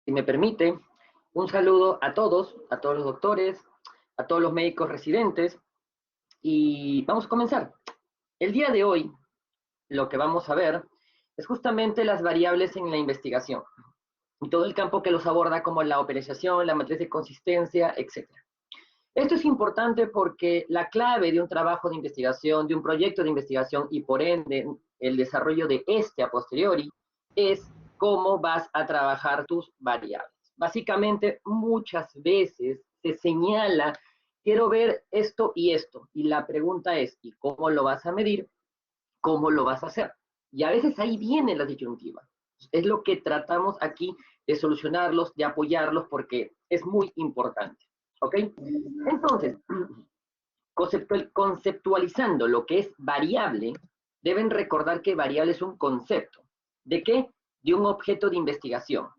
Si me permite, un saludo a todos los doctores, a todos los médicos residentes, y vamos a comenzar. El día de hoy, lo que vamos a ver es justamente las variables en la investigación, y todo el campo que los aborda como la operación, la matriz de consistencia, etc. Esto es importante porque la clave de un trabajo de investigación, de un proyecto de investigación, y por ende el desarrollo de este a posteriori, es cómo vas a trabajar tus variables. Básicamente, muchas veces se señala, quiero ver esto, y la pregunta es, ¿y cómo lo vas a medir? ¿Cómo lo vas a hacer? Y a veces ahí viene la disyuntiva. Es lo que tratamos aquí de solucionarlos, de apoyarlos, porque es muy importante. ¿Ok? Entonces, conceptualizando lo que es variable, deben recordar que variable es un concepto. ¿De qué? De un objeto de investigación.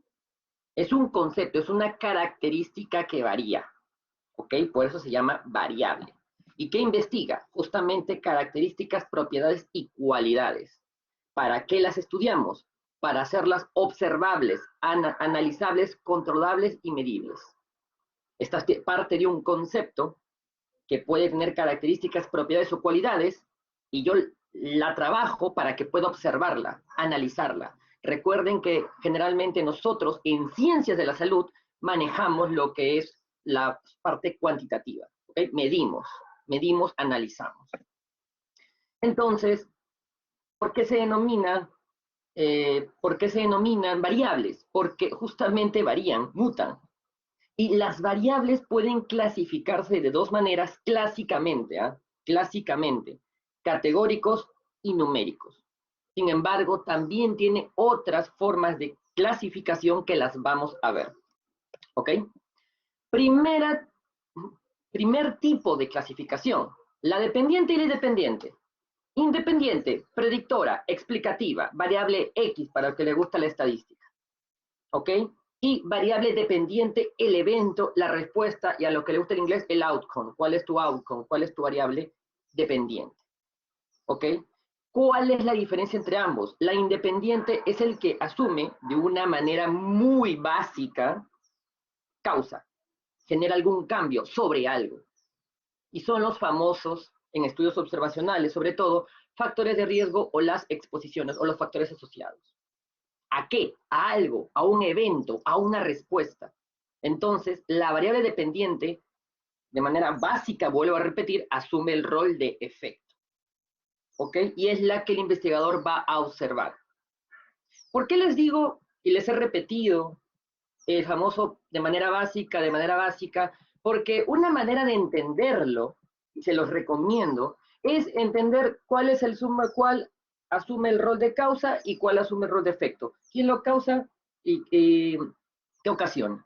Es un concepto, es una característica que varía. ¿Ok? Por eso se llama variable. ¿Y qué investiga? Justamente características, propiedades y cualidades. ¿Para qué las estudiamos? Para hacerlas observables, analizables, controlables y medibles. Esta es parte de un concepto que puede tener características, propiedades o cualidades, y yo la trabajo para que pueda observarla, analizarla. Recuerden que generalmente nosotros en ciencias de la salud manejamos lo que es la parte cuantitativa. ¿Okay? Medimos, analizamos. Entonces, ¿por qué se denominan variables? Porque justamente varían, mutan. Y las variables pueden clasificarse de dos maneras clásicamente, clásicamente, categóricos y numéricos. Sin embargo, también tiene otras formas de clasificación que las vamos a ver. ¿Ok? Primer tipo de clasificación, la dependiente y la independiente. Independiente, predictora, explicativa, variable X para el que le gusta la estadística. ¿Ok? Y variable dependiente, el evento, la respuesta, y a lo que le gusta el inglés, el outcome. ¿Cuál es tu outcome? ¿Cuál es tu variable dependiente? ¿Ok? ¿Cuál es la diferencia entre ambos? La independiente es el que asume de una manera muy básica causa, genera algún cambio sobre algo. Y son los famosos, en estudios observacionales, sobre todo, factores de riesgo o las exposiciones o los factores asociados. ¿A qué? A algo, a un evento, a una respuesta. Entonces, la variable dependiente, de manera básica, vuelvo a repetir, asume el rol de efecto. ¿Ok? Y es la que el investigador va a observar. ¿Por qué les digo y les he repetido el famoso de manera básica? Porque una manera de entenderlo, y se los recomiendo, es entender cuál es cuál asume el rol de causa y cuál asume el rol de efecto. ¿Quién lo causa y qué ocasiona?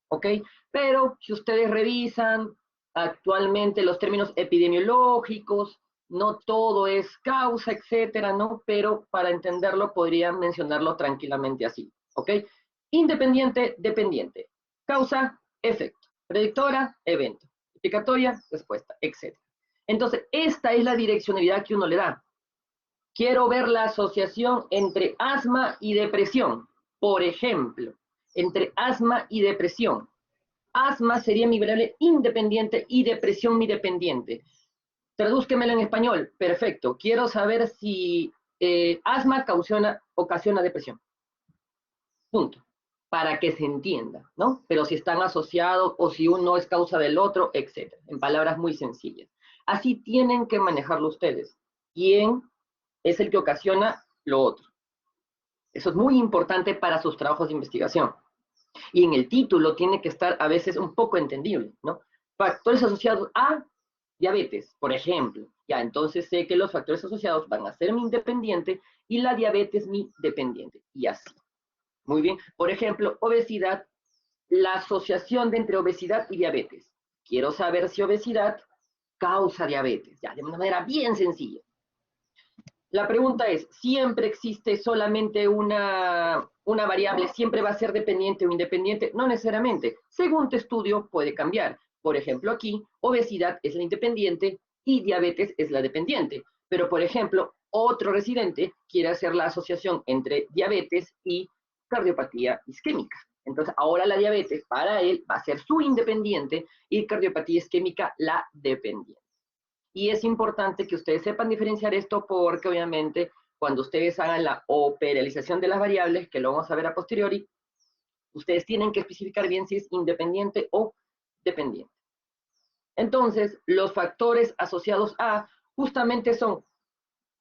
¿Ok? Pero si ustedes revisan actualmente los términos epidemiológicos, no todo es causa, etcétera, ¿no? Pero para entenderlo podrían mencionarlo tranquilamente así. ¿Ok? Independiente, dependiente. Causa, efecto. Predictora, evento. Explicatoria, respuesta, etc. Entonces, esta es la direccionalidad que uno le da. Quiero ver la asociación entre asma y depresión. Por ejemplo, entre asma y depresión. Asma sería mi variable independiente y depresión mi dependiente. Tradúzquemelo en español. Perfecto. Quiero saber si asma ocasiona depresión. Punto. Para que se entienda, ¿no? Pero si están asociados o si uno es causa del otro, etc. En palabras muy sencillas. Así tienen que manejarlo ustedes. ¿Quién es el que ocasiona lo otro? Eso es muy importante para sus trabajos de investigación. Y en el título tiene que estar a veces un poco entendible, ¿no? Factores asociados a diabetes, por ejemplo. Ya, entonces sé que los factores asociados van a ser mi independiente y la diabetes mi dependiente. Y así. Muy bien. Por ejemplo, obesidad, la asociación entre obesidad y diabetes. Quiero saber si obesidad causa diabetes. Ya, de una manera bien sencilla. La pregunta es, ¿siempre existe solamente una variable? ¿Siempre va a ser dependiente o independiente? No necesariamente. Según tu estudio puede cambiar. Por ejemplo, aquí, obesidad es la independiente y diabetes es la dependiente. Pero, por ejemplo, otro residente quiere hacer la asociación entre diabetes y cardiopatía isquémica. Entonces, ahora la diabetes para él va a ser su independiente y cardiopatía isquémica la dependiente. Y es importante que ustedes sepan diferenciar esto porque obviamente cuando ustedes hagan la operalización de las variables, que lo vamos a ver a posteriori, ustedes tienen que especificar bien si es independiente o dependiente. Entonces, los factores asociados a justamente son,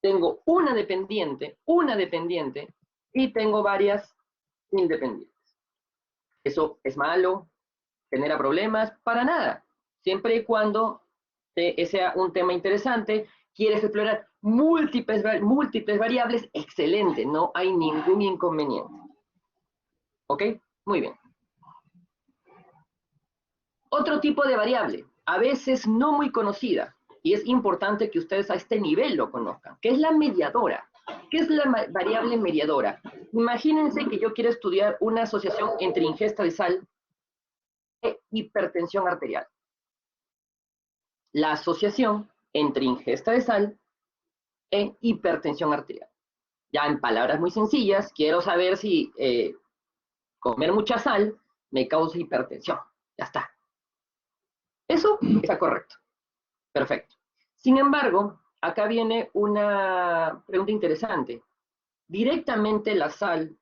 tengo una dependiente, y tengo varias independientes. ¿Eso es malo? ¿Genera problemas? Para nada. Siempre y cuando sea un tema interesante, quieres explorar múltiples variables, excelente, no hay ningún inconveniente. ¿Ok? Muy bien. Otro tipo de variable, a veces no muy conocida, y es importante que ustedes a este nivel lo conozcan, que es la mediadora. ¿Qué es la variable mediadora? Imagínense que yo quiero estudiar una asociación entre ingesta de sal e hipertensión arterial. La asociación entre ingesta de sal e hipertensión arterial. Ya en palabras muy sencillas, quiero saber si comer mucha sal me causa hipertensión. Ya está. Eso está correcto. Perfecto. Sin embargo, acá viene una pregunta interesante. ¿Directamente la sal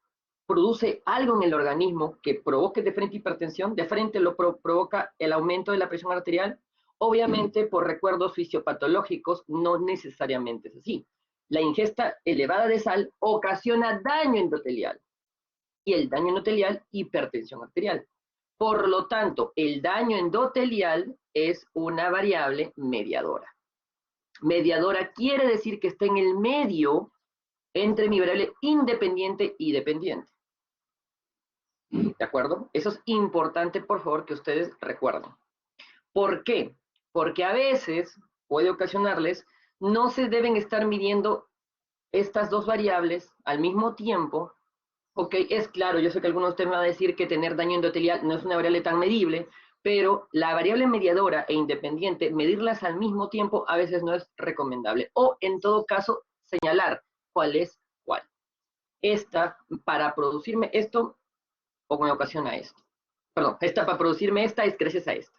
produce algo en el organismo que provoque de frente hipertensión? ¿De frente lo provoca el aumento de la presión arterial? Obviamente, por recuerdos fisiopatológicos, no necesariamente es así. La ingesta elevada de sal ocasiona daño endotelial y el daño endotelial, hipertensión arterial. Por lo tanto, el daño endotelial es una variable mediadora. Mediadora quiere decir que está en el medio entre mi variable independiente y dependiente. ¿De acuerdo? Eso es importante, por favor, que ustedes recuerden. ¿Por qué? Porque a veces puede ocasionarles, no se deben estar midiendo estas dos variables al mismo tiempo. Ok, es claro, yo sé que algunos de ustedes me van a decir que tener daño endotelial no es una variable tan medible, pero la variable mediadora e independiente, medirlas al mismo tiempo a veces no es recomendable. O en todo caso, señalar cuál es cuál. Esta, para producirme esto, o me ocasiona esto. Perdón, esta para producirme esta es gracias a esta.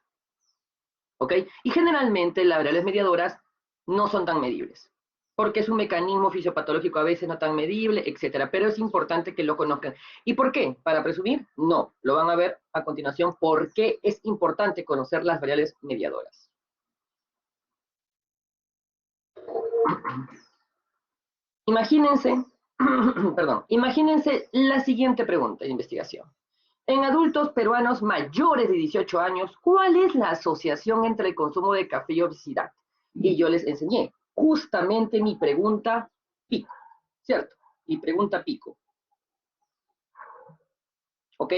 ¿Ok? Y generalmente las variables mediadoras no son tan medibles, porque es un mecanismo fisiopatológico a veces no tan medible, etcétera. Pero es importante que lo conozcan. ¿Y por qué? ¿Para presumir? No. Lo van a ver a continuación por qué es importante conocer las variables mediadoras. Imagínense, perdón, imagínense la siguiente pregunta de investigación. En adultos peruanos mayores de 18 años, ¿cuál es la asociación entre el consumo de café y obesidad? Y yo les enseñé justamente mi pregunta pico, ¿cierto? Mi pregunta pico. ¿Ok?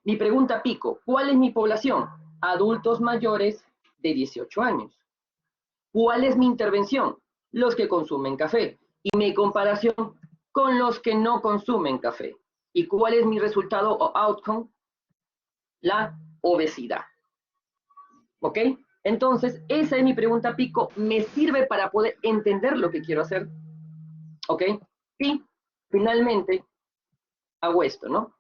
Mi pregunta pico, ¿cuál es mi población? Adultos mayores de 18 años. ¿Cuál es mi intervención? Los que consumen café. Y mi comparación con los que no consumen café. ¿Y cuál es mi resultado o outcome? La obesidad. ¿Ok? Entonces, esa es mi pregunta pico. Me sirve para poder entender lo que quiero hacer. ¿Ok? Y finalmente hago esto, ¿no?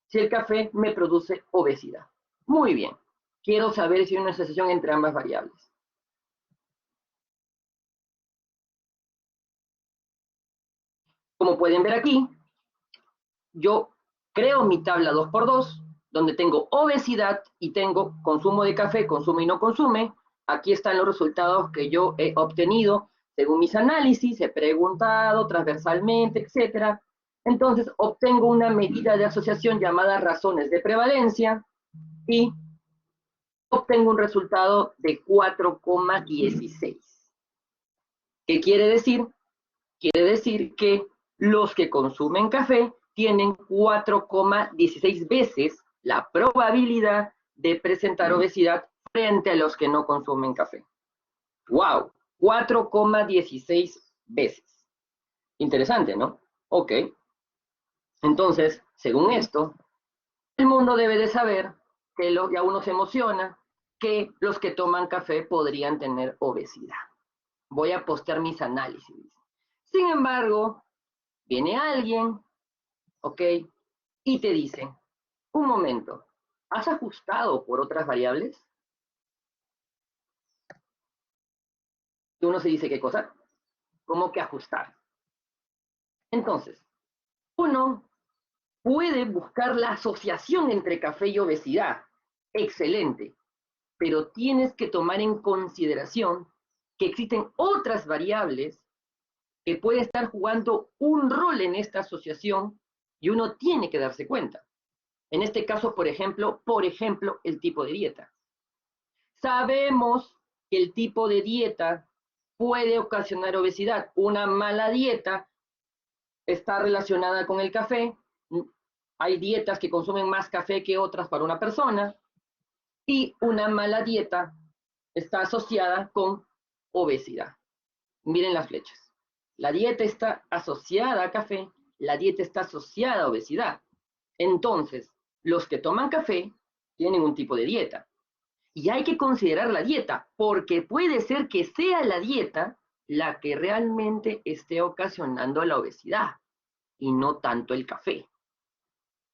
Si el café me produce obesidad. Muy bien. Quiero saber si hay una asociación entre ambas variables. Como pueden ver aquí, yo creo mi tabla 2x2, donde tengo obesidad y tengo consumo de café, consume y no consume. Aquí están los resultados que yo he obtenido según mis análisis, he preguntado transversalmente, etcétera. Entonces, obtengo una medida de asociación llamada razones de prevalencia y obtengo un resultado de 4,16. ¿Qué quiere decir? Quiere decir que los que consumen café tienen 4,16 veces la probabilidad de presentar obesidad frente a los que no consumen café. ¡Wow! 4,16 veces. Interesante, ¿no? Ok. Entonces, según esto, el mundo debe de saber que ya uno se emociona que los que toman café podrían tener obesidad. Voy a postear mis análisis. Sin embargo, viene alguien, ¿ok? Y te dice, un momento, ¿has ajustado por otras variables? Y uno se dice, ¿qué cosa? ¿Cómo que ajustar? Entonces, uno puede buscar la asociación entre café y obesidad. Excelente. Pero tienes que tomar en consideración que existen otras variables que pueden estar jugando un rol en esta asociación y uno tiene que darse cuenta. En este caso, por ejemplo, el tipo de dieta. Sabemos que el tipo de dieta puede ocasionar obesidad. Una mala dieta está relacionada con el café. Hay dietas que consumen más café que otras para una persona. Y una mala dieta está asociada con obesidad. Miren las flechas. La dieta está asociada a café, la dieta está asociada a obesidad. Entonces, los que toman café tienen un tipo de dieta. Y hay que considerar la dieta, porque puede ser que sea la dieta la que realmente esté ocasionando la obesidad, y no tanto el café.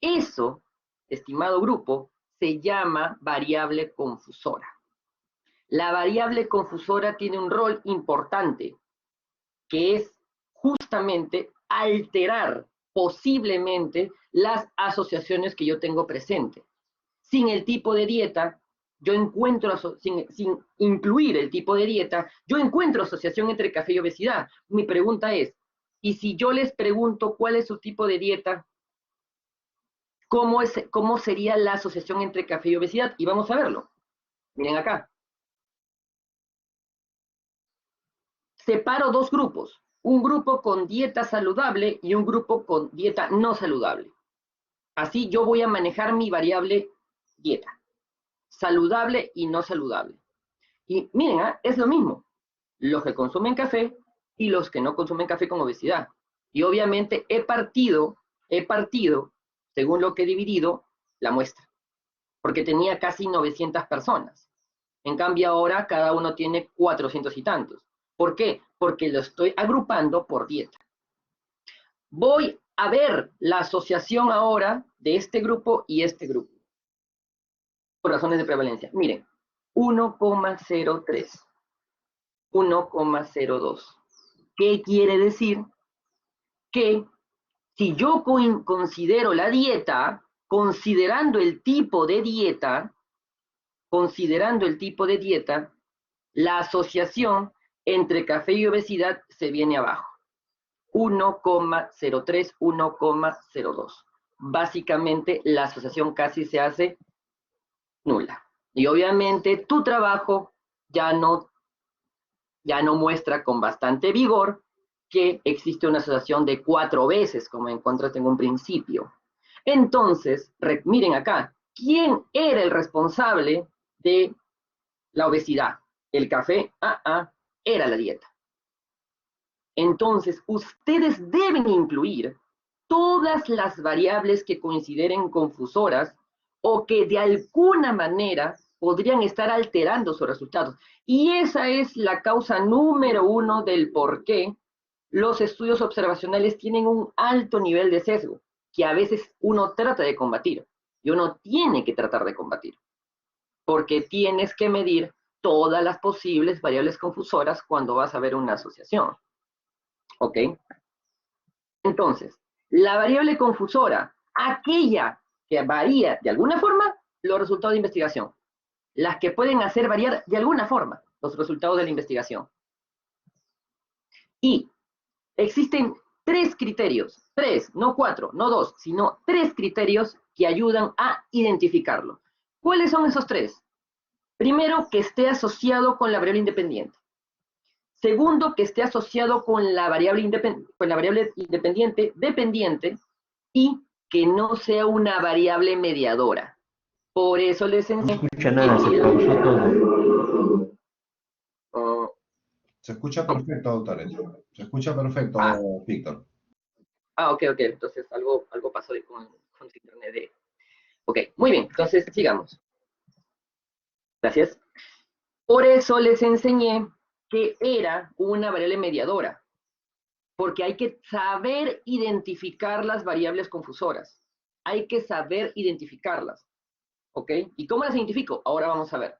Eso, estimado grupo, se llama variable confusora. La variable confusora tiene un rol importante, que es justamente alterar posiblemente las asociaciones que yo tengo presente. Sin el tipo de dieta, yo encuentro, sin incluir el tipo de dieta, yo encuentro asociación entre café y obesidad. Mi pregunta es, ¿y si yo les pregunto cuál es su tipo de dieta? ¿Cómo sería la asociación entre café y obesidad? Y vamos a verlo. Miren acá. Separo dos grupos. Un grupo con dieta saludable y un grupo con dieta no saludable. Así yo voy a manejar mi variable dieta. Saludable y no saludable. Y miren, es lo mismo. Los que consumen café y los que no consumen café con obesidad. Y obviamente he partido, según lo que he dividido, la muestra. Porque tenía casi 900 personas. En cambio ahora cada uno tiene 400 y tantos. ¿Por qué? Porque lo estoy agrupando por dieta. Voy a ver la asociación ahora de este grupo y este grupo. Por razones de prevalencia. Miren, 1,03, 1,02. ¿Qué quiere decir? Que si yo considero la dieta, considerando el tipo de dieta, la asociación entre café y obesidad se viene abajo. 1,03, 1,02. Básicamente la asociación casi se hace nula. Y obviamente tu trabajo ya no muestra con bastante vigor que existe una asociación de 4 veces, como encontraste en un principio. Entonces, miren acá, ¿quién era el responsable de la obesidad? El café, era la dieta. Entonces, ustedes deben incluir todas las variables que consideren confusoras o que de alguna manera podrían estar alterando sus resultados. Y esa es la causa número 1 del por qué los estudios observacionales tienen un alto nivel de sesgo, que a veces uno trata de combatir, y uno tiene que tratar de combatir, porque tienes que medir todas las posibles variables confusoras cuando vas a ver una asociación. ¿Ok? Entonces, la variable confusora, aquella que varía de alguna forma los resultados de investigación, las que pueden hacer variar de alguna forma los resultados de la investigación. Y existen 3 criterios, 3, no 4, no 2, sino 3 criterios que ayudan a identificarlo. ¿Cuáles son esos 3? Primero, que esté asociado con la variable independiente. Segundo, que esté asociado con la variable independiente dependiente y que no sea una variable mediadora. Por eso les enseño. No escucha nada, se pausó todo. Se escucha perfecto, doctor. Se escucha perfecto, Víctor. Ok. Entonces algo pasó ahí con internet. Ok, muy bien. Entonces sigamos. Gracias. Por eso les enseñé que era una variable mediadora, porque hay que saber identificar las variables confusoras. hay que saber identificarlas, ¿ok? ¿Y cómo las identifico? Ahora vamos a ver.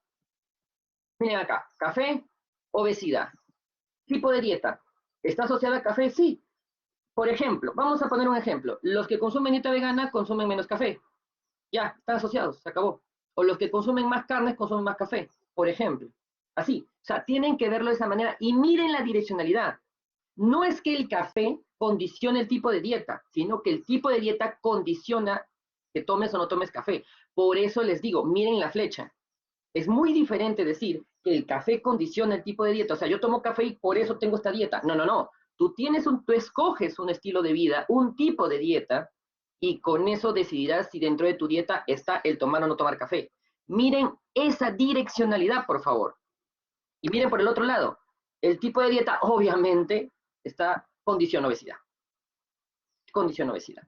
Miren acá, café, obesidad. Tipo de dieta, ¿está asociada a café? Sí. Por ejemplo, vamos a poner un ejemplo. Los que consumen dieta vegana consumen menos café. Ya, están asociados, se acabó. O los que consumen más carnes consumen más café, por ejemplo. Así, o sea, tienen que verlo de esa manera y miren la direccionalidad. No es que el café condicione el tipo de dieta, sino que el tipo de dieta condiciona que tomes o no tomes café. Por eso les digo, miren la flecha. Es muy diferente decir que el café condiciona el tipo de dieta. O sea, yo tomo café y por eso tengo esta dieta. No, no, no. Tú escoges un estilo de vida, un tipo de dieta, y con eso decidirás si dentro de tu dieta está el tomar o no tomar café. Miren esa direccionalidad, por favor. Y miren por el otro lado. El tipo de dieta, obviamente, está condición obesidad. Condición obesidad.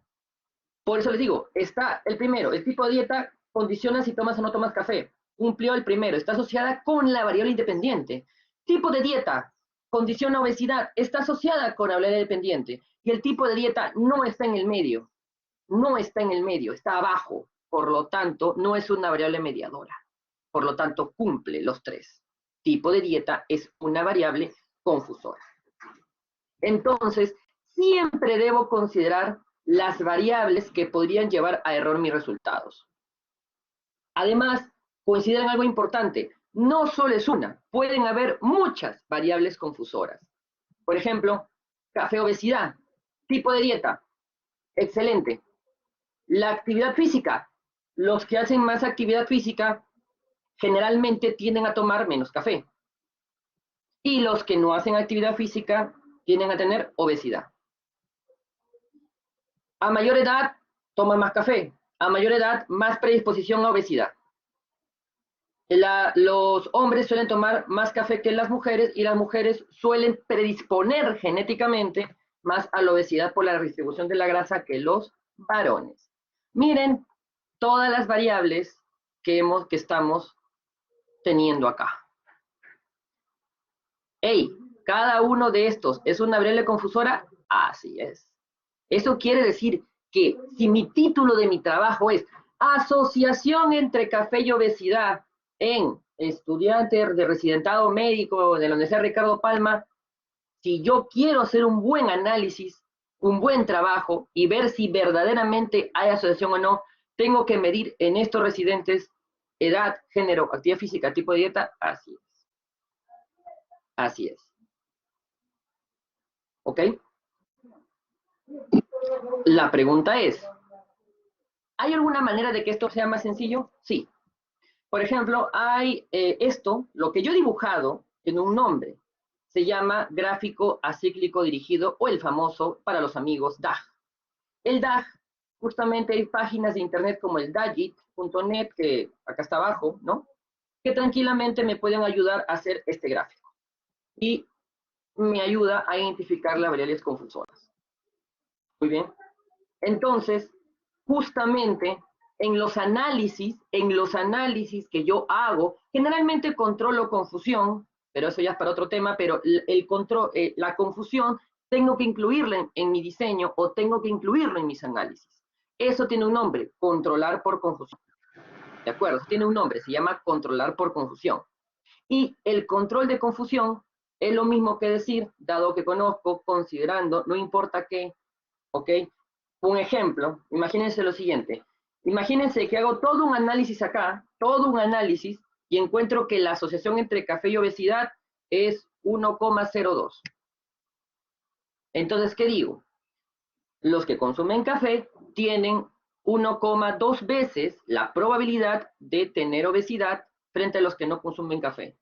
Por eso les digo, está el primero, el tipo de dieta condiciona si tomas o no tomas café. Cumplió el primero, está asociada con la variable independiente. Tipo de dieta, condiciona obesidad, está asociada con la variable independiente. Y el tipo de dieta no está en el medio, no está en el medio, está abajo. Por lo tanto, no es una variable mediadora. Por lo tanto, cumple los tres. Tipo de dieta es una variable confusora. Entonces, siempre debo considerar las variables que podrían llevar a error mis resultados. Además, consideren algo importante, no solo es una, pueden haber muchas variables confusoras. Por ejemplo, café, obesidad, tipo de dieta, excelente. La actividad física, los que hacen más actividad física generalmente tienden a tomar menos café. Y los que no hacen actividad física tienden a tener obesidad. A mayor edad, toman más café. A mayor edad, más predisposición a obesidad. Los hombres suelen tomar más café que las mujeres y las mujeres suelen predisponer genéticamente más a la obesidad por la distribución de la grasa que los varones. Miren todas las variables que estamos teniendo acá. Hey, cada uno de estos es una variable confusora. Así es. Eso quiere decir que si mi título de mi trabajo es Asociación entre café y obesidad en estudiante de residentado médico de la Universidad Ricardo Palma, si yo quiero hacer un buen análisis, un buen trabajo y ver si verdaderamente hay asociación o no, tengo que medir en estos residentes edad, género, actividad física, tipo de dieta. Así es. Así es. ¿Ok? La pregunta es, ¿hay alguna manera de que esto sea más sencillo? Sí. Por ejemplo, hay esto, lo que yo he dibujado en un nombre, se llama gráfico acíclico dirigido o el famoso, para los amigos, DAG. El DAG, justamente hay páginas de internet como el dagit.net, que acá está abajo, ¿no? Que tranquilamente me pueden ayudar a hacer este gráfico. Y me ayuda a identificar las variables confusoras. Muy bien. Entonces, justamente en los análisis que yo hago, generalmente controlo confusión, pero eso ya es para otro tema, pero la confusión tengo que incluirla en mi diseño o tengo que incluirlo en mis análisis. Eso tiene un nombre, controlar por confusión. ¿De acuerdo? Tiene un nombre, se llama controlar por confusión. Y el control de confusión es lo mismo que decir, dado que conozco, considerando, no importa qué, ¿ok? Un ejemplo, imagínense lo siguiente. Imagínense que hago todo un análisis acá, todo un análisis, y encuentro que la asociación entre café y obesidad es 1,02. Entonces, ¿qué digo? Los que consumen café tienen 1,2 veces la probabilidad de tener obesidad frente a los que no consumen café.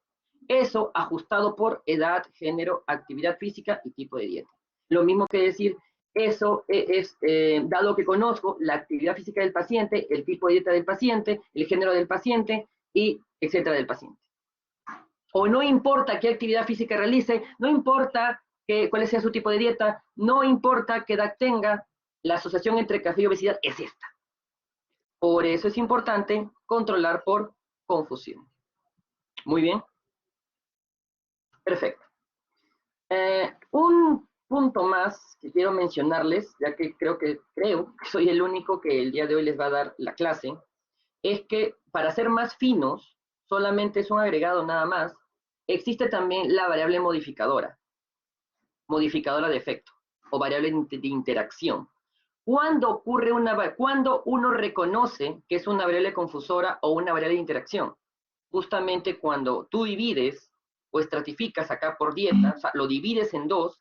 Eso ajustado por edad, género, actividad física y tipo de dieta. Lo mismo que decir, eso es, dado que conozco la actividad física del paciente, el tipo de dieta del paciente, el género del paciente y etcétera del paciente. O no importa qué actividad física realice, no importa cuál sea su tipo de dieta, no importa qué edad tenga, la asociación entre café y obesidad es esta. Por eso es importante controlar por confusión. Muy bien. Perfecto. Un punto más que quiero mencionarles, ya que creo que soy el único que el día de hoy les va a dar la clase, es que para ser más finos, solamente es un agregado nada más, existe también la variable modificadora de efecto, o variable de interacción. ¿Cuándo cuando uno reconoce que es una variable confusora o una variable de interacción? Justamente cuando tú divides o estratificas acá por dieta, o sea, lo divides en dos,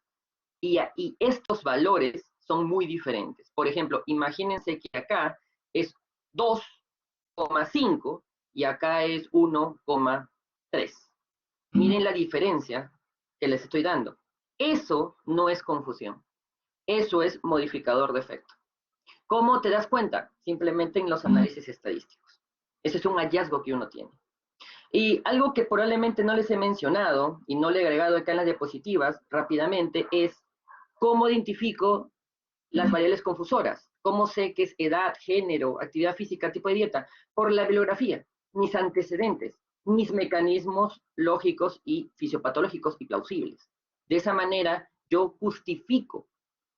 y estos valores son muy diferentes. Por ejemplo, imagínense que acá es 2,5 y acá es 1,3. Miren la diferencia que les estoy dando. Eso no es confusión. Eso es modificador de efecto. ¿Cómo te das cuenta? Simplemente en los análisis estadísticos. Ese es un hallazgo que uno tiene. Y algo que probablemente no les he mencionado y no le he agregado acá en las diapositivas rápidamente es cómo identifico las variables confusoras. ¿Cómo sé que es edad, género, actividad física, tipo de dieta? Por la bibliografía, mis antecedentes, mis mecanismos lógicos y fisiopatológicos y plausibles. De esa manera, yo justifico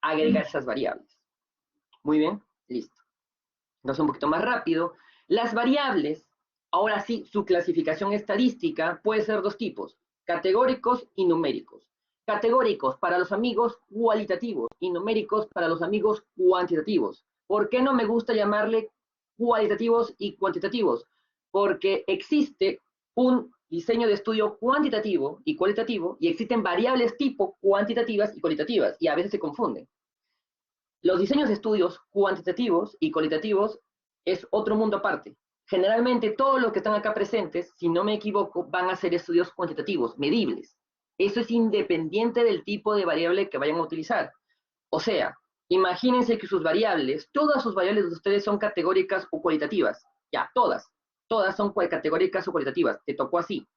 agregar esas variables. Muy bien, listo. Entonces, un poquito más rápido. Las variables, ahora sí, su clasificación estadística puede ser dos tipos, categóricos y numéricos. Categóricos para los amigos cualitativos y numéricos para los amigos cuantitativos. ¿Por qué no me gusta llamarle cualitativos y cuantitativos? Porque existe un diseño de estudio cuantitativo y cualitativo y existen variables tipo cuantitativas y cualitativas y a veces se confunden. Los diseños de estudios cuantitativos y cualitativos es otro mundo aparte. Generalmente todos los que están acá presentes, si no me equivoco, van a ser estudios cuantitativos, medibles. Eso es independiente del tipo de variable que vayan a utilizar. O sea, imagínense que sus variables, todas sus variables de ustedes son categóricas o cualitativas. Ya, todas son categóricas o cualitativas. Te tocó así.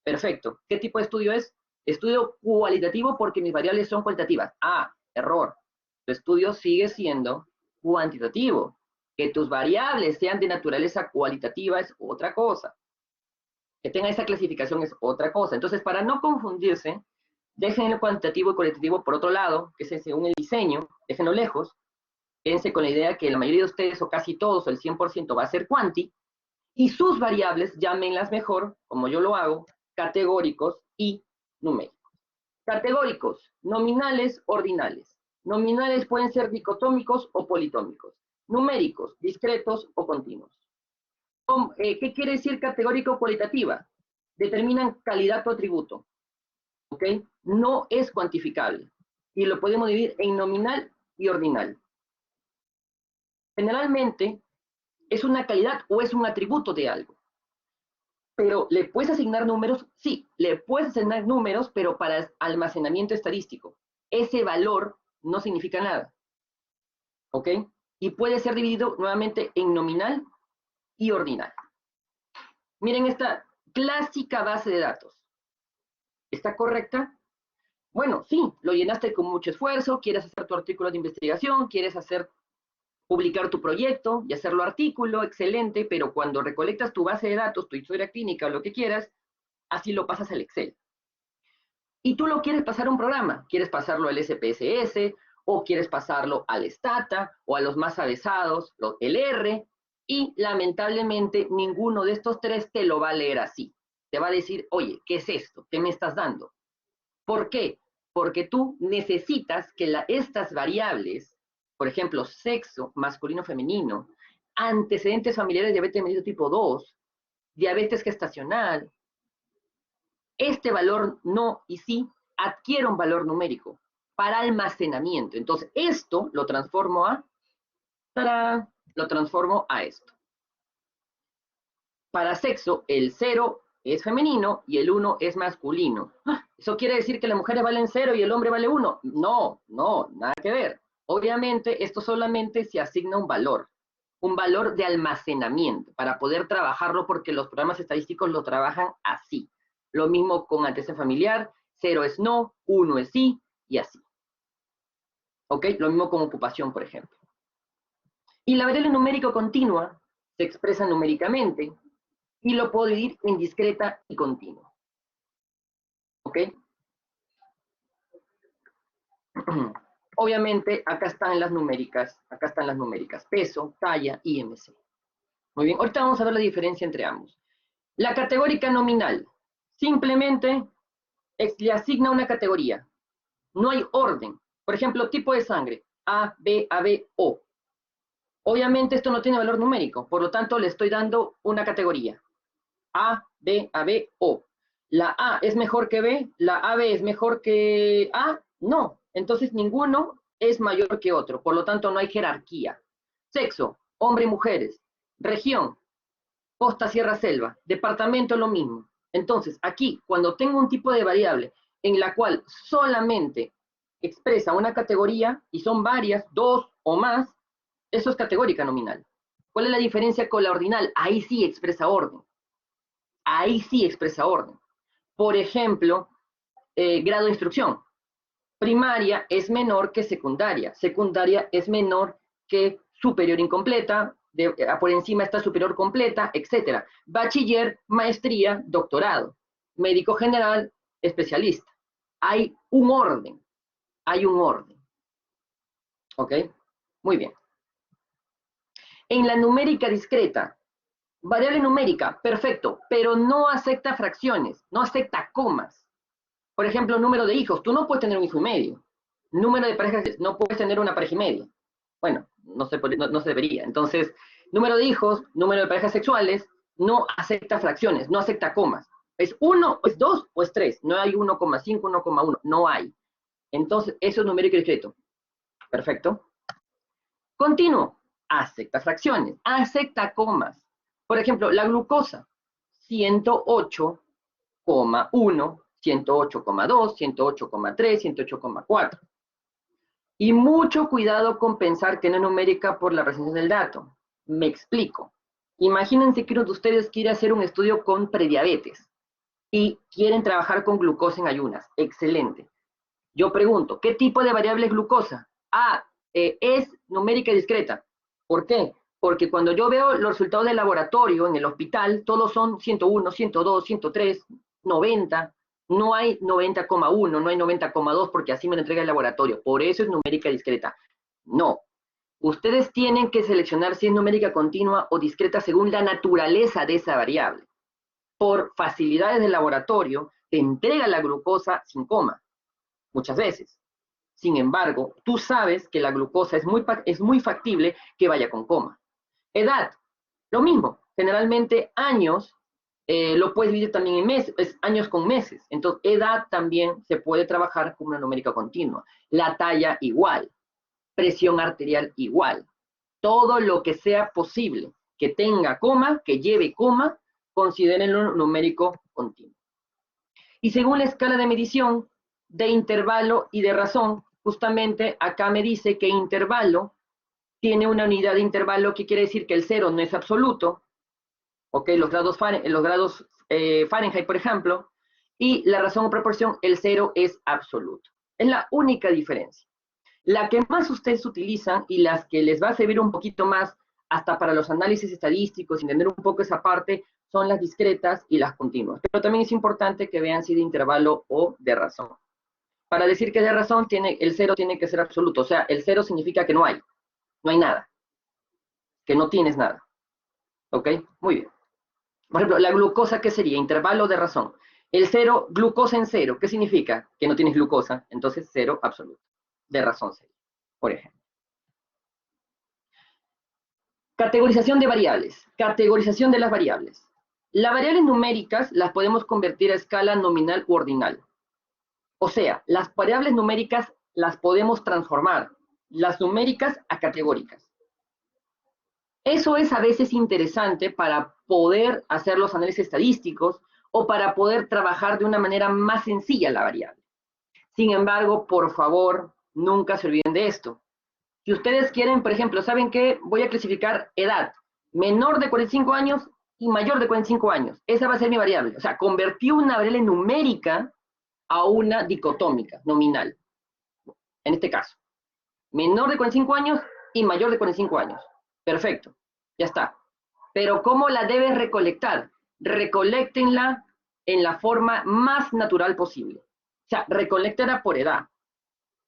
Perfecto. ¿Qué tipo de estudio es? Estudio cualitativo porque mis variables son cualitativas. Ah, error. Tu estudio sigue siendo cuantitativo. Que tus variables sean de naturaleza cualitativa es otra cosa. Que tenga esa clasificación es otra cosa. Entonces, para no confundirse, dejen el cuantitativo y cualitativo por otro lado, que es según el diseño, déjenlo lejos. Quédense con la idea que la mayoría de ustedes, o casi todos, o el 100% va a ser cuanti, y sus variables, llámenlas mejor, como yo lo hago, categóricos y numéricos. Categóricos, nominales, ordinales. Nominales pueden ser dicotómicos o politómicos. Numéricos, discretos o continuos. ¿Qué quiere decir categórico o cualitativa? Determinan calidad o atributo. ¿Ok? No es cuantificable. Y lo podemos dividir en nominal y ordinal. Generalmente, ¿es una calidad o es un atributo de algo? Pero ¿le puedes asignar números? Sí, le puedes asignar números, pero para almacenamiento estadístico. Ese valor no significa nada. ¿Ok? Y puede ser dividido nuevamente en nominal y ordinal. Miren esta clásica base de datos. ¿Está correcta? Bueno, sí, lo llenaste con mucho esfuerzo, quieres hacer tu artículo de investigación, quieres publicar tu proyecto y hacerlo artículo, excelente, pero cuando recolectas tu base de datos, tu historia clínica o lo que quieras, así lo pasas al Excel. Y tú lo quieres pasar a un programa, quieres pasarlo al SPSS, o quieres pasarlo al Stata, o a los más avesados, el R, y lamentablemente ninguno de estos tres te lo va a leer así. Te va a decir, oye, ¿qué es esto? ¿Qué me estás dando? ¿Por qué? Porque tú necesitas que estas variables, por ejemplo, sexo, masculino, femenino, antecedentes familiares de diabetes mellitus tipo 2, diabetes gestacional, este valor no y sí adquiere un valor numérico para almacenamiento. Entonces, esto lo transformo a, ¡tarán!, lo transformo a esto. Para sexo, el 0 es femenino y el 1 es masculino. ¿Eso quiere decir que las mujeres valen 0 y el hombre vale 1? No, nada que ver. Obviamente, esto solamente se asigna un valor de almacenamiento para poder trabajarlo porque los programas estadísticos lo trabajan así. Lo mismo con antecedente familiar, 0 es no, 1 es sí y así. ¿Ok? Lo mismo con ocupación, por ejemplo. Y la variable numérico continua se expresa numéricamente y lo puedo dividir en discreta y continua. ¿Ok? Obviamente, acá están las numéricas, peso, talla, IMC. Muy bien, ahorita vamos a ver la diferencia entre ambos. La categórica nominal, simplemente le asigna una categoría. No hay orden. Por ejemplo, tipo de sangre, A, B, AB, O. Obviamente esto no tiene valor numérico, por lo tanto le estoy dando una categoría. A, B, AB, O. ¿La A es mejor que B? ¿La AB es mejor que A? No. Entonces ninguno es mayor que otro, por lo tanto no hay jerarquía. Sexo, hombre y mujeres. Región, costa, sierra, selva. Departamento, lo mismo. Entonces, aquí, cuando tengo un tipo de variable en la cual solamente expresa una categoría, y son varias, dos o más, eso es categórica nominal. ¿Cuál es la diferencia con la ordinal? Ahí sí expresa orden. Ahí sí expresa orden. Por ejemplo, grado de instrucción. Primaria es menor que secundaria. Secundaria es menor que superior incompleta. Por encima está superior completa, etc. Bachiller, maestría, doctorado. Médico general, especialista. Hay un orden. Hay un orden. ¿Ok? Muy bien. En la numérica discreta, variable numérica, perfecto, pero no acepta fracciones, no acepta comas. Por ejemplo, número de hijos, tú no puedes tener un hijo y medio. Número de parejas, no puedes tener una pareja y media. Bueno, no se debería. Entonces, número de hijos, número de parejas sexuales, no acepta fracciones, no acepta comas. Es 1, es 2 o es 3. No hay 1,5, 1,1, no hay. Entonces, eso es numérico discreto. Perfecto. Continuo, acepta fracciones, acepta comas. Por ejemplo, la glucosa, 108,1, 108,2, 108,3, 108,4. Y mucho cuidado con pensar que no es numérica por la presencia del dato. Me explico. Imagínense que uno de ustedes quiere hacer un estudio con prediabetes y quieren trabajar con glucosa en ayunas. Excelente. Yo pregunto, ¿qué tipo de variable es glucosa? Es numérica discreta. ¿Por qué? Porque cuando yo veo los resultados del laboratorio en el hospital, todos son 101, 102, 103, 90. No hay 90,1, no hay 90,2 porque así me lo entrega el laboratorio. Por eso es numérica discreta. No. Ustedes tienen que seleccionar si es numérica continua o discreta según la naturaleza de esa variable. Por facilidades del laboratorio, te entrega la glucosa sin coma, muchas veces. Sin embargo, tú sabes que la glucosa es muy factible que vaya con coma. Edad, lo mismo. Generalmente años lo puedes dividir también en meses, años con meses. Entonces, edad también se puede trabajar como una numérica continua. La talla igual. Presión arterial igual. Todo lo que sea posible que tenga coma, que lleve coma, considérenlo numérico continuo. Y según la escala de medición de intervalo y de razón, justamente acá me dice que intervalo tiene una unidad de intervalo que quiere decir que el 0 no es absoluto, ¿ok? Los grados Fahrenheit, por ejemplo, y la razón o proporción, el 0 es absoluto. Es la única diferencia. La que más ustedes utilizan y las que les va a servir un poquito más hasta para los análisis estadísticos, entender un poco esa parte, son las discretas y las continuas. Pero también es importante que vean si de intervalo o de razón. Para decir que de razón, el 0 tiene que ser absoluto. O sea, el 0 significa que no hay nada, que no tienes nada. ¿Ok? Muy bien. Por ejemplo, la glucosa, ¿qué sería? Intervalo de razón. El 0, glucosa en 0, ¿qué significa? Que no tienes glucosa, entonces 0 absoluto. De razón sería, por ejemplo. Categorización de variables. Categorización de las variables. Las variables numéricas las podemos convertir a escala nominal u ordinal. O sea, las variables numéricas las podemos transformar, las numéricas a categóricas. Eso es a veces interesante para poder hacer los análisis estadísticos o para poder trabajar de una manera más sencilla la variable. Sin embargo, por favor, nunca se olviden de esto. Si ustedes quieren, por ejemplo, ¿saben qué? Voy a clasificar edad, menor de 45 años y mayor de 45 años. Esa va a ser mi variable. O sea, convertí una variable numérica a una dicotómica, nominal. En este caso, menor de 45 años y mayor de 45 años. Perfecto, ya está. Pero ¿cómo la debes recolectar? Recoléctenla en la forma más natural posible. O sea, recoléctenla por edad.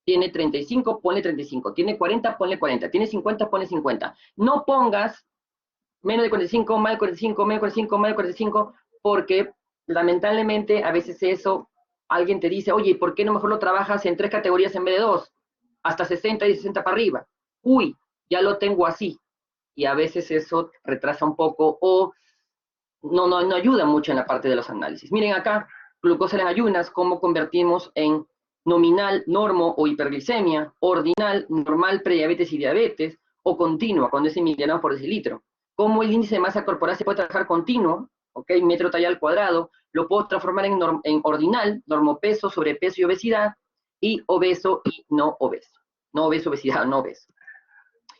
Tiene 35, ponle 35. Tiene 40, ponle 40. Tiene 50, ponle 50. No pongas menos de 45, más de 45, menos de 45, más de 45, porque lamentablemente a veces eso, alguien te dice, oye, ¿por qué no mejor lo trabajas en 3 categorías en vez de 2? Hasta 60 y 60 para arriba. Uy, ya lo tengo así. Y a veces eso retrasa un poco o no ayuda mucho en la parte de los análisis. Miren acá, glucosa en ayunas, cómo convertimos en nominal, normo o hiperglicemia, ordinal, normal, prediabetes y diabetes, o continua, cuando es en miligramos por decilitro. Cómo el índice de masa corporal se puede trabajar continuo, ¿ok? Metro talla al cuadrado, lo puedo transformar en ordinal, normopeso, sobrepeso y obesidad, y obeso y no obeso. No obeso, obesidad, no obeso.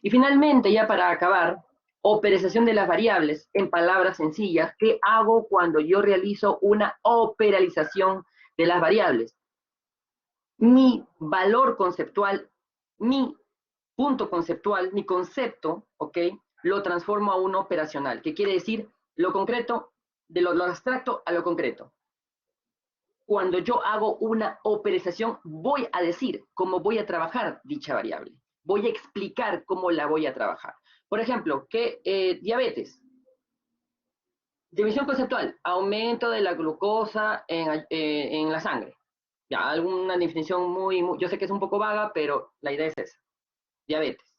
Y finalmente, ya para acabar, operación de las variables, en palabras sencillas, ¿qué hago cuando yo realizo una operalización de las variables? Mi valor conceptual, mi punto conceptual, mi concepto, ¿ok? Lo transformo a uno operacional, que quiere decir lo concreto, de lo abstracto a lo concreto. Cuando yo hago una operación, voy a decir cómo voy a trabajar dicha variable. Voy a explicar cómo la voy a trabajar. Por ejemplo, diabetes. Definición conceptual, aumento de la glucosa en la sangre. Ya, alguna definición yo sé que es un poco vaga, pero la idea es esa. Diabetes.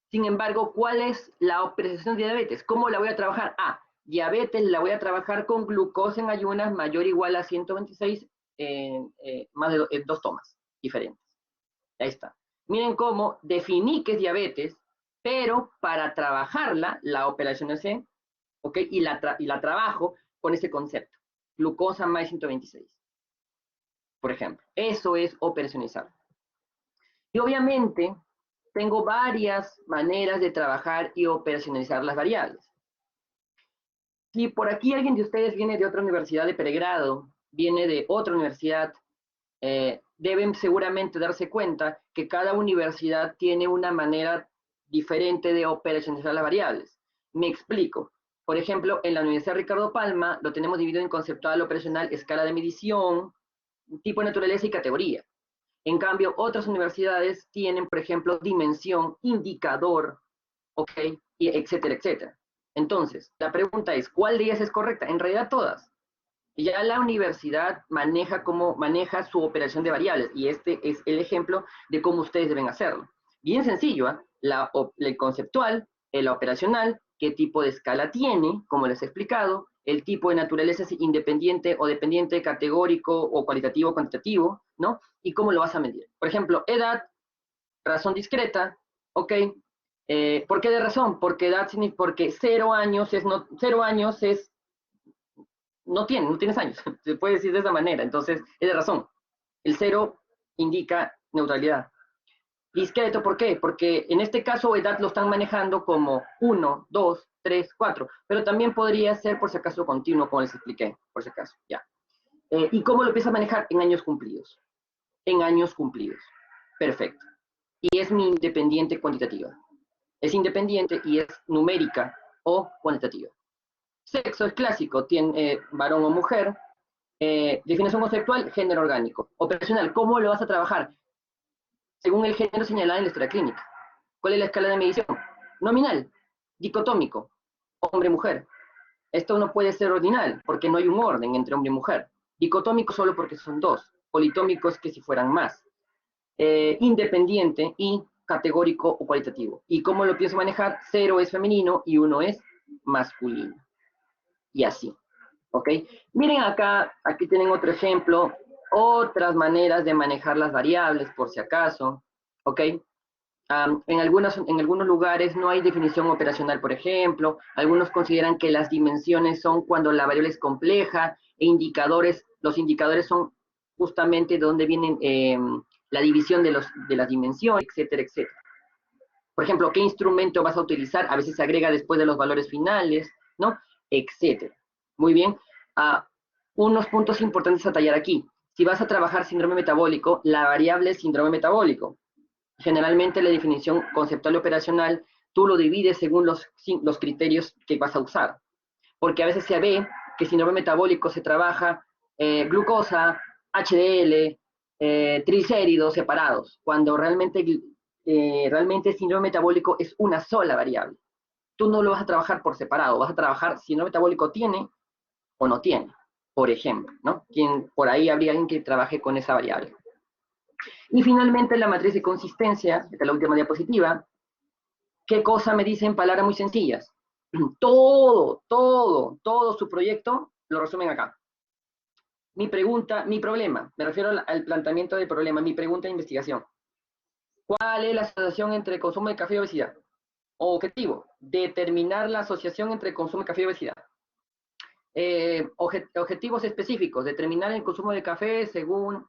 Sin embargo, ¿cuál es la operación de diabetes? ¿Cómo la voy a trabajar? Diabetes la voy a trabajar con glucosa en ayunas mayor o igual a 126, más de 2 tomas diferentes. Ahí está. Miren cómo definí que es diabetes, pero para trabajarla, la operación C, ¿ok? Y la trabajo con ese concepto. Glucosa más 126. Por ejemplo, eso es operacionalizar. Y obviamente, tengo varias maneras de trabajar y operacionalizar las variables. Si por aquí alguien de ustedes viene de otra universidad de pregrado, viene de otra universidad, deben seguramente darse cuenta que cada universidad tiene una manera diferente de operacionalizar las variables. Me explico. Por ejemplo, en la Universidad Ricardo Palma lo tenemos dividido en conceptual, operacional, escala de medición, tipo de naturaleza y categoría. En cambio, otras universidades tienen, por ejemplo, dimensión, indicador, ¿ok? Y etcétera, etcétera. Entonces, la pregunta es, ¿cuál de ellas es correcta? En realidad todas. Ya la universidad maneja su operación de variables, y este es el ejemplo de cómo ustedes deben hacerlo. Bien sencillo, ¿eh? El conceptual, el operacional, qué tipo de escala tiene, como les he explicado, el tipo de naturaleza es independiente o dependiente, categórico o cualitativo o cuantitativo, ¿no? Y cómo lo vas a medir. Por ejemplo, edad, razón discreta, ¿ok? ¿Por qué de razón? Porque 0 años no tienes años, se puede decir de esa manera, entonces es de razón. El 0 indica neutralidad. Discreto, ¿por qué? Porque en este caso edad lo están manejando como 1, 2, 3, 4, pero también podría ser por si acaso continuo, como les expliqué, por si acaso, ya. ¿Y cómo lo empieza a manejar? En años cumplidos. En años cumplidos. Perfecto. Y es mi independiente cuantitativa. Es independiente y es numérica o cuantitativa. Sexo es clásico, tiene varón o mujer. Definición conceptual, género orgánico. Operacional, ¿cómo lo vas a trabajar? Según el género señalado en la historia clínica. ¿Cuál es la escala de medición? Nominal, dicotómico, hombre-mujer. Esto no puede ser ordinal, porque no hay un orden entre hombre y mujer. Dicotómico solo porque son 2. Politómico es que si fueran más. Independiente y categórico o cualitativo. ¿Y cómo lo pienso manejar? 0 es femenino y 1 es masculino. Y así. ¿Ok? Miren acá, aquí tienen otro ejemplo, otras maneras de manejar las variables, por si acaso. ¿Ok? En algunos lugares no hay definición operacional, por ejemplo. Algunos consideran que las dimensiones son cuando la variable es compleja e los indicadores son justamente de donde vienen la división de las dimensiones, etcétera, etcétera. Por ejemplo, ¿qué instrumento vas a utilizar? A veces se agrega después de los valores finales, ¿no? Etcétera. Muy bien. Unos puntos importantes a tallar aquí. Si vas a trabajar síndrome metabólico, la variable es síndrome metabólico. Generalmente la definición conceptual y operacional, tú lo divides según los criterios que vas a usar. Porque a veces se ve que síndrome metabólico se trabaja glucosa, HDL, triglicéridos separados, cuando realmente el síndrome metabólico es una sola variable. Tú no lo vas a trabajar por separado, vas a trabajar si síndrome metabólico tiene o no tiene, por ejemplo, ¿no? Por ahí habría alguien que trabaje con esa variable. Y finalmente la matriz de consistencia, esta es la última diapositiva. ¿Qué cosa me dicen palabras muy sencillas? Todo su proyecto lo resumen acá. Mi pregunta, mi problema, me refiero al planteamiento del problema, mi pregunta de investigación. ¿Cuál es la asociación entre consumo de café y obesidad? Objetivo, determinar la asociación entre consumo de café y obesidad. Objetivos específicos, determinar el consumo de café según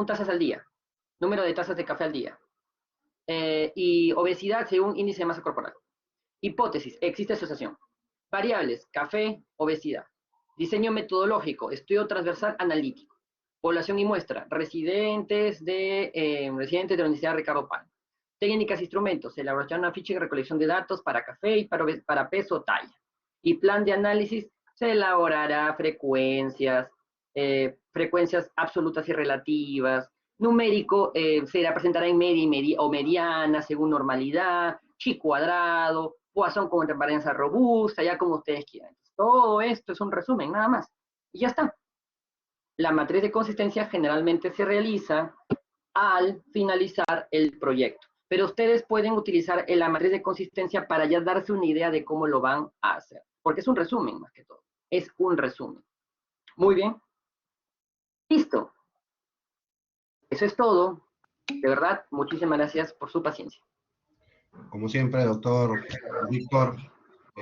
tazas al día, número de tazas de café al día. Y obesidad según índice de masa corporal. Hipótesis, existe asociación. Variables, café, obesidad. Diseño metodológico, estudio transversal analítico. Población y muestra, residentes de la Universidad Ricardo Palma. Técnicas e instrumentos, elaboración de una ficha y recolección de datos para café y para peso, talla. Y plan de análisis, se elaborará frecuencias absolutas y relativas. Numérico, se la presentará en media o mediana, según normalidad, chi cuadrado, Poisson con transparencia robusta, ya como ustedes quieran. Todo esto es un resumen, nada más. Y ya está. La matriz de consistencia generalmente se realiza al finalizar el proyecto. Pero ustedes pueden utilizar la matriz de consistencia para ya darse una idea de cómo lo van a hacer. Porque es un resumen más que todo. Es un resumen. Muy bien. Listo. Eso es todo. De verdad, muchísimas gracias por su paciencia. Como siempre, doctor Víctor,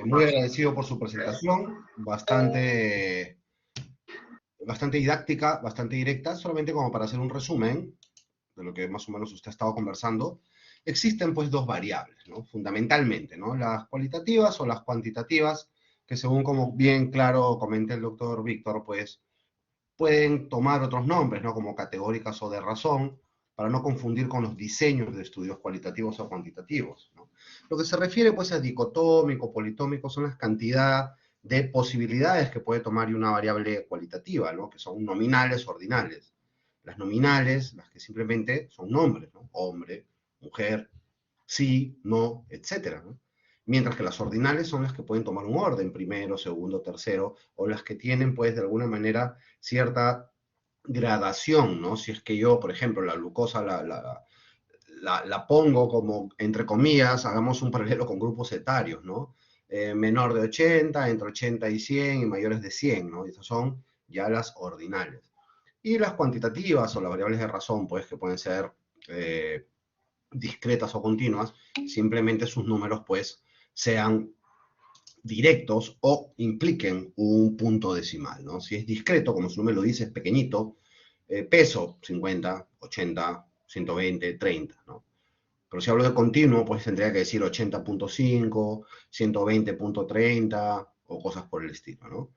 muy agradecido por su presentación, bastante didáctica, bastante directa, solamente como para hacer un resumen de lo que más o menos usted ha estado conversando. Existen pues dos variables, ¿no? Fundamentalmente, ¿no? Las cualitativas o las cuantitativas, que según como bien claro comenta el doctor Víctor, pues pueden tomar otros nombres, ¿no? Como categóricas o de razón, para no confundir con los diseños de estudios cualitativos o cuantitativos, ¿no? Lo que se refiere pues a dicotómico, politómico, son las cantidad de posibilidades que puede tomar una variable cualitativa, ¿no? Que son nominales, ordinales. Las nominales, las que simplemente son nombres, ¿no? Hombre, mujer, sí, no, etcétera, ¿no? Mientras que las ordinales son las que pueden tomar un orden, primero, segundo, tercero, o las que tienen, pues, de alguna manera, cierta gradación, ¿no? Si es que yo, por ejemplo, la glucosa la pongo como, entre comillas, hagamos un paralelo con grupos etarios, ¿no? Menor de 80, entre 80 y 100, y mayores de 100, ¿no? Esas son ya las ordinales. Y las cuantitativas, o las variables de razón, pues, que pueden ser discretas o continuas, simplemente sus números, pues, sean directos o impliquen un punto decimal, ¿no? Si es discreto, como su nombre lo dice, es pequeñito, peso, 50, 80, 120, 30, ¿no? Pero si hablo de continuo, pues tendría que decir 80.5, 120.30 o cosas por el estilo, ¿no?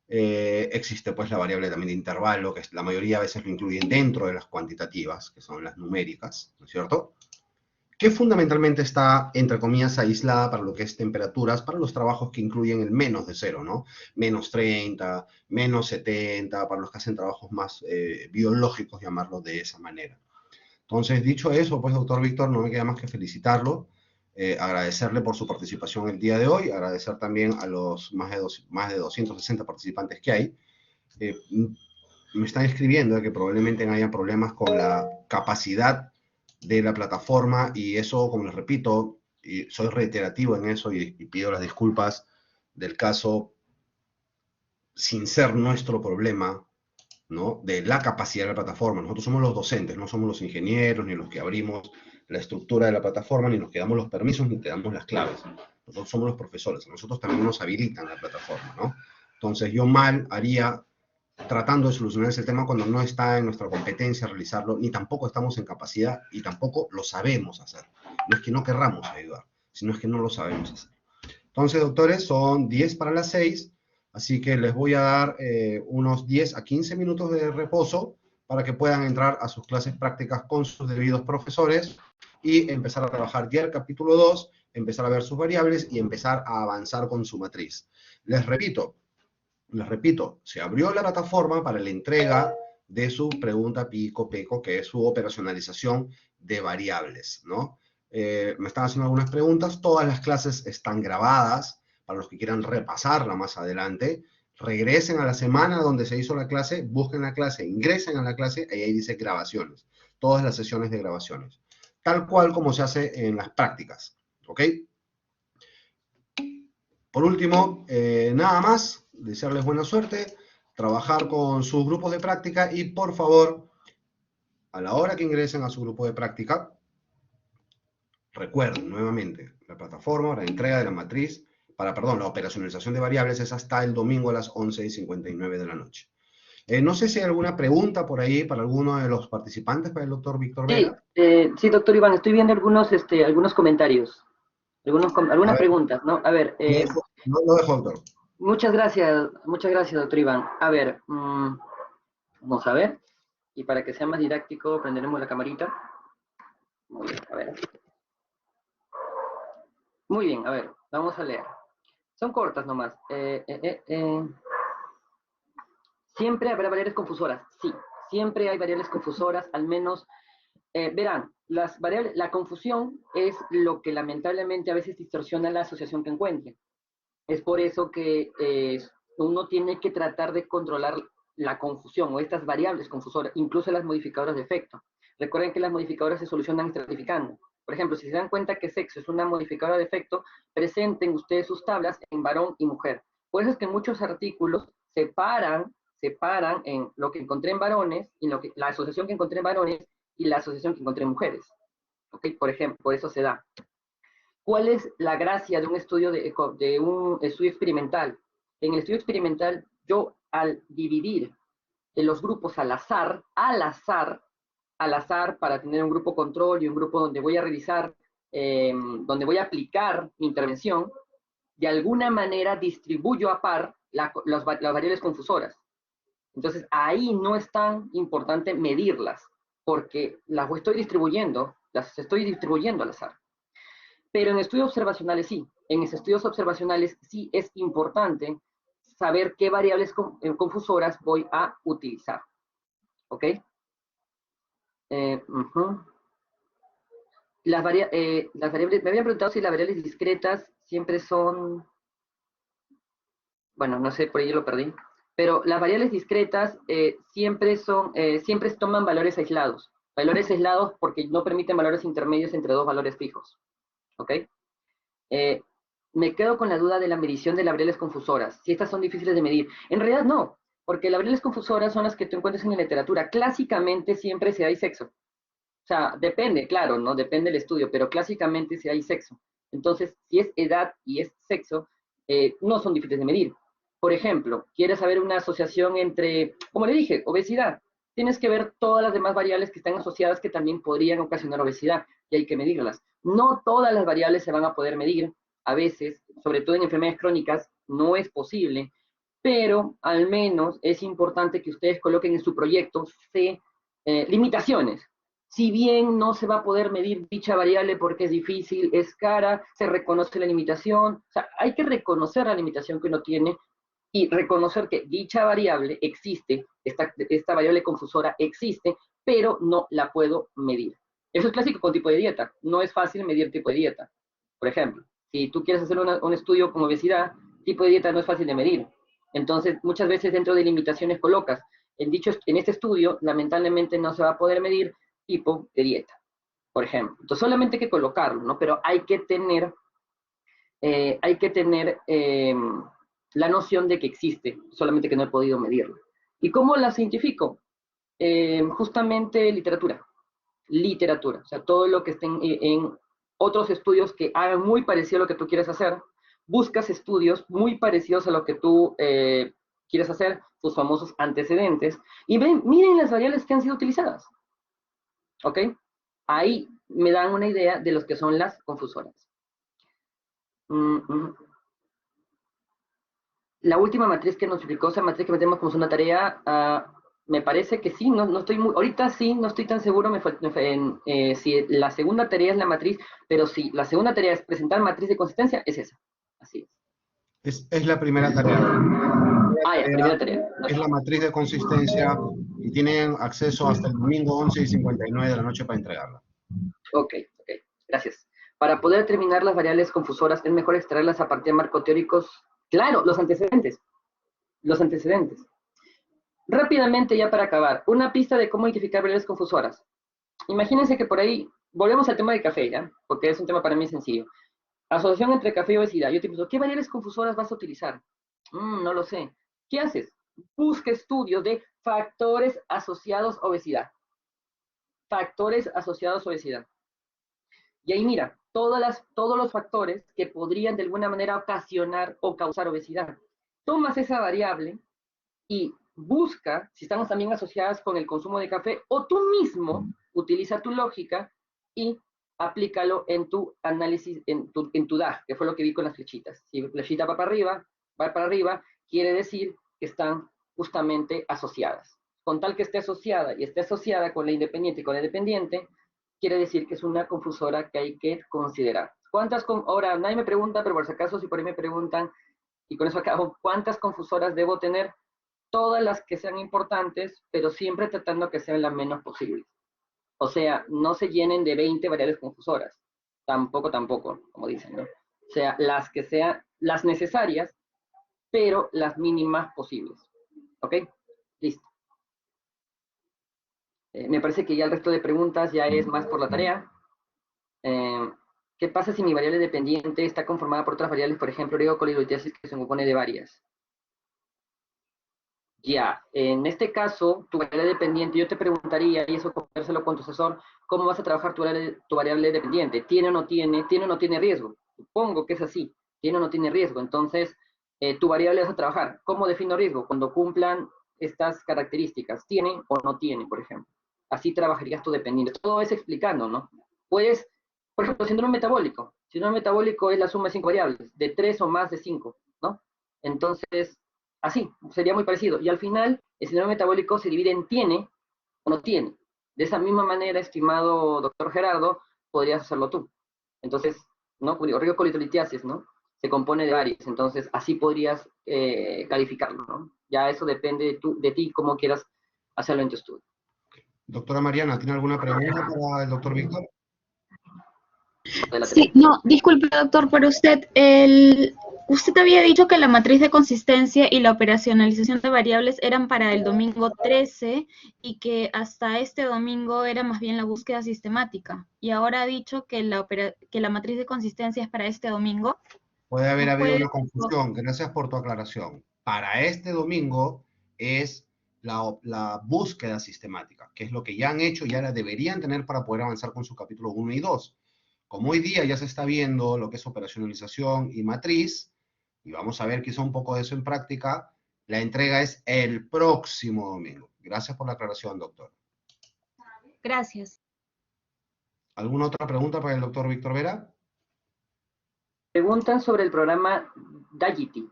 Existe pues la variable también de intervalo, que la mayoría de veces lo incluyen dentro de las cuantitativas, que son las numéricas, ¿no es cierto? Que fundamentalmente está, entre comillas, aislada para lo que es temperaturas, para los trabajos que incluyen el menos de cero, ¿no? Menos 30, menos 70, para los que hacen trabajos más biológicos, llamarlo de esa manera. Entonces, dicho eso, pues, doctor Víctor, no me queda más que felicitarlo, agradecerle por su participación el día de hoy, agradecer también a los más de 260 participantes que hay. Me están escribiendo que probablemente haya problemas con la capacidad de la plataforma, y eso, como les repito, y soy reiterativo en eso y pido las disculpas del caso, sin ser nuestro problema, ¿no? De la capacidad de la plataforma. Nosotros somos los docentes, no somos los ingenieros, ni los que abrimos la estructura de la plataforma, ni los que damos los permisos, ni que damos las claves. Nosotros somos los profesores, nosotros también nos habilitan la plataforma, ¿no? Entonces yo mal haría tratando de solucionar ese tema cuando no está en nuestra competencia realizarlo, ni tampoco estamos en capacidad y tampoco lo sabemos hacer. No es que no querramos ayudar, sino es que no lo sabemos hacer. Entonces, doctores, son 10 para las 6, así que les voy a dar unos 10 a 15 minutos de reposo para que puedan entrar a sus clases prácticas con sus debidos profesores y empezar a trabajar ya el capítulo 2, empezar a ver sus variables y empezar a avanzar con su matriz. Les repito, se abrió la plataforma para la entrega de su pregunta pico-peco, que es su operacionalización de variables, ¿no? Me están haciendo algunas preguntas. Todas las clases están grabadas para los que quieran repasarla más adelante. Regresen a la semana donde se hizo la clase, busquen la clase, ingresen a la clase y ahí dice grabaciones. Todas las sesiones de grabaciones. Tal cual como se hace en las prácticas, ¿ok? Por último, nada más, desearles buena suerte, trabajar con sus grupos de práctica y por favor, a la hora que ingresen a su grupo de práctica, recuerden nuevamente, la plataforma, la entrega de la matriz, la operacionalización de variables es hasta el domingo a las 11:59 de la noche. No sé si hay alguna pregunta por ahí para alguno de los participantes, para el doctor Víctor Vera. Sí, doctor Iván, estoy viendo algunos comentarios, algunas preguntas, ¿no? A ver, Lo dejo, doctor. muchas gracias, doctor Iván. A ver, vamos a ver, y para que sea más didáctico, prenderemos la camarita. Muy bien, a ver. Muy bien, a ver, vamos a leer. Son cortas nomás. Siempre habrá variables confusoras, sí. Siempre hay variables confusoras, al menos, verán, la confusión es lo que lamentablemente a veces distorsiona la asociación que encuentren. Es por eso que uno tiene que tratar de controlar la confusión o estas variables confusoras, incluso las modificadoras de efecto. Recuerden que las modificadoras se solucionan estratificando. Por ejemplo, si se dan cuenta que sexo es una modificadora de efecto, presenten ustedes sus tablas en varón y mujer. Por eso es que muchos artículos separan en lo que encontré en varones, y la asociación que encontré en varones y la asociación que encontré en mujeres. ¿Ok? Por ejemplo, por eso se da. ¿Cuál es la gracia de un estudio experimental? En el estudio experimental, yo al dividir en los grupos al azar, para tener un grupo control y un grupo donde voy a revisar, donde voy a aplicar mi intervención, de alguna manera distribuyo a par las variables confusoras. Entonces, ahí no es tan importante medirlas, porque las estoy distribuyendo al azar. Pero en estudios observacionales sí. En estudios observacionales sí es importante saber qué variables confusoras voy a utilizar. ¿Ok? Las variables, me habían preguntado si las variables discretas siempre son, bueno, no sé, por ahí yo lo perdí, pero las variables discretas siempre toman valores aislados porque no permiten valores intermedios entre dos valores fijos. ¿Ok? Me quedo con la duda de la medición de las variables confusoras, si estas son difíciles de medir. En realidad no, porque las variables confusoras son las que tú encuentras en la literatura. Clásicamente siempre se hay sexo. O sea, depende, claro, ¿no? Depende del estudio, pero clásicamente se hay sexo. Entonces, si es edad y es sexo, no son difíciles de medir. Por ejemplo, quieres saber una asociación entre, como le dije, obesidad. Tienes que ver todas las demás variables que están asociadas que también podrían ocasionar obesidad y hay que medirlas. No todas las variables se van a poder medir. A veces, sobre todo en enfermedades crónicas, no es posible, pero al menos es importante que ustedes coloquen en su proyecto limitaciones. Si bien no se va a poder medir dicha variable porque es difícil, es cara, se reconoce la limitación, o sea, hay que reconocer la limitación que uno tiene y reconocer que dicha variable existe, esta variable confusora existe, pero no la puedo medir. Eso es clásico con tipo de dieta. No es fácil medir tipo de dieta. Por ejemplo, si tú quieres hacer un estudio con obesidad, tipo de dieta no es fácil de medir. Entonces, muchas veces dentro de limitaciones colocas, en este estudio, lamentablemente no se va a poder medir tipo de dieta, por ejemplo. Entonces, solamente hay que colocarlo, ¿no? Pero hay que tener la noción de que existe, solamente que no he podido medirlo. ¿Y cómo la cientifico? Justamente literatura, o sea, todo lo que esté en otros estudios que hagan muy parecido a lo que tú quieres hacer, buscas estudios muy parecidos a lo que tú quieres hacer, sus famosos antecedentes, y miren las variables que han sido utilizadas. ¿Ok? Ahí me dan una idea de los que son las confusoras. La última matriz que nos explicó, esa matriz que metemos como una tarea, me parece que sí, no estoy ahorita sí, no estoy tan seguro si la segunda tarea es la matriz, pero sí, la segunda tarea es presentar matriz de consistencia, es esa. Así es. Es la primera tarea. Ah, ya, primera tarea. es la matriz de consistencia y tienen acceso hasta el domingo 11:59 de la noche para entregarla. Ok, ok, gracias. Para poder determinar las variables confusoras, es mejor extraerlas a partir de marcos teóricos. Claro, los antecedentes. Los antecedentes. Rápidamente, ya para acabar, una pista de cómo identificar variables confusoras. Imagínense que por ahí, volvemos al tema del café, ¿ya? Porque es un tema para mí sencillo. Asociación entre café y obesidad. Yo te pregunto, ¿qué variables confusoras vas a utilizar? No lo sé. ¿Qué haces? Busca estudios de factores asociados a obesidad. Factores asociados a obesidad. Y ahí mira, todos los factores que podrían de alguna manera ocasionar o causar obesidad. Tomas esa variable y busca si están también asociadas con el consumo de café o tú mismo utiliza tu lógica y aplícalo en tu análisis, en tu DAG, que fue lo que vi con las flechitas. Si la flechita va para arriba, quiere decir que están justamente asociadas. Con tal que esté asociada y esté asociada con la independiente y con la dependiente, quiere decir que es una confusora que hay que considerar. Ahora, nadie me pregunta, pero por si acaso, si por ahí me preguntan, y con eso acabo, ¿cuántas confusoras debo tener? Todas las que sean importantes, pero siempre tratando que sean las menos posibles. O sea, no se llenen de 20 variables confusoras. Tampoco, como dicen, ¿no? O sea, las que sean las necesarias, pero las mínimas posibles. ¿Ok? Listo. Me parece que ya el resto de preguntas ya es más por la tarea. ¿Qué pasa si mi variable dependiente está conformada por otras variables, por ejemplo, oligocolilotiasis, que se compone de varias? Ya, en este caso, tu variable dependiente, yo te preguntaría, y eso conversalo con tu asesor, ¿cómo vas a trabajar tu variable dependiente? ¿Tiene o no tiene riesgo? Supongo que es así, tiene o no tiene riesgo. Entonces, tu variable vas a trabajar. ¿Cómo defino riesgo? Cuando cumplan estas características, ¿tiene o no tiene, por ejemplo? Así trabajarías tu dependiente. Todo es explicando, ¿no? Puedes, por ejemplo, síndrome metabólico. Síndrome metabólico es la suma de 5 variables, de 3 o más de 5, ¿no? Entonces, así, sería muy parecido. Y al final, el síndrome metabólico se divide en tiene o no tiene. De esa misma manera, estimado doctor Gerardo, podrías hacerlo tú. Entonces, ¿no? Rigocolitolitiasis, ¿no? Se compone de varias. Entonces, así podrías calificarlo, ¿no? Ya eso depende de ti, cómo quieras hacerlo en tu estudio. Doctora Mariana, ¿tiene alguna pregunta para el doctor Víctor? Sí, no, disculpe doctor, pero usted había dicho que la matriz de consistencia y la operacionalización de variables eran para el domingo 13 y que hasta este domingo era más bien la búsqueda sistemática. Y ahora ha dicho que la matriz de consistencia es para este domingo. Puede haber habido una confusión. Gracias por tu aclaración. Para este domingo es la búsqueda sistemática, que es lo que ya han hecho, ya la deberían tener para poder avanzar con su capítulo 1 y 2. Como hoy día ya se está viendo lo que es operacionalización y matriz, y vamos a ver quizá un poco de eso en práctica, la entrega es el próximo domingo. Gracias por la aclaración, doctor. Gracias. ¿Alguna otra pregunta para el doctor Víctor Vera? Preguntan sobre el programa Dagity.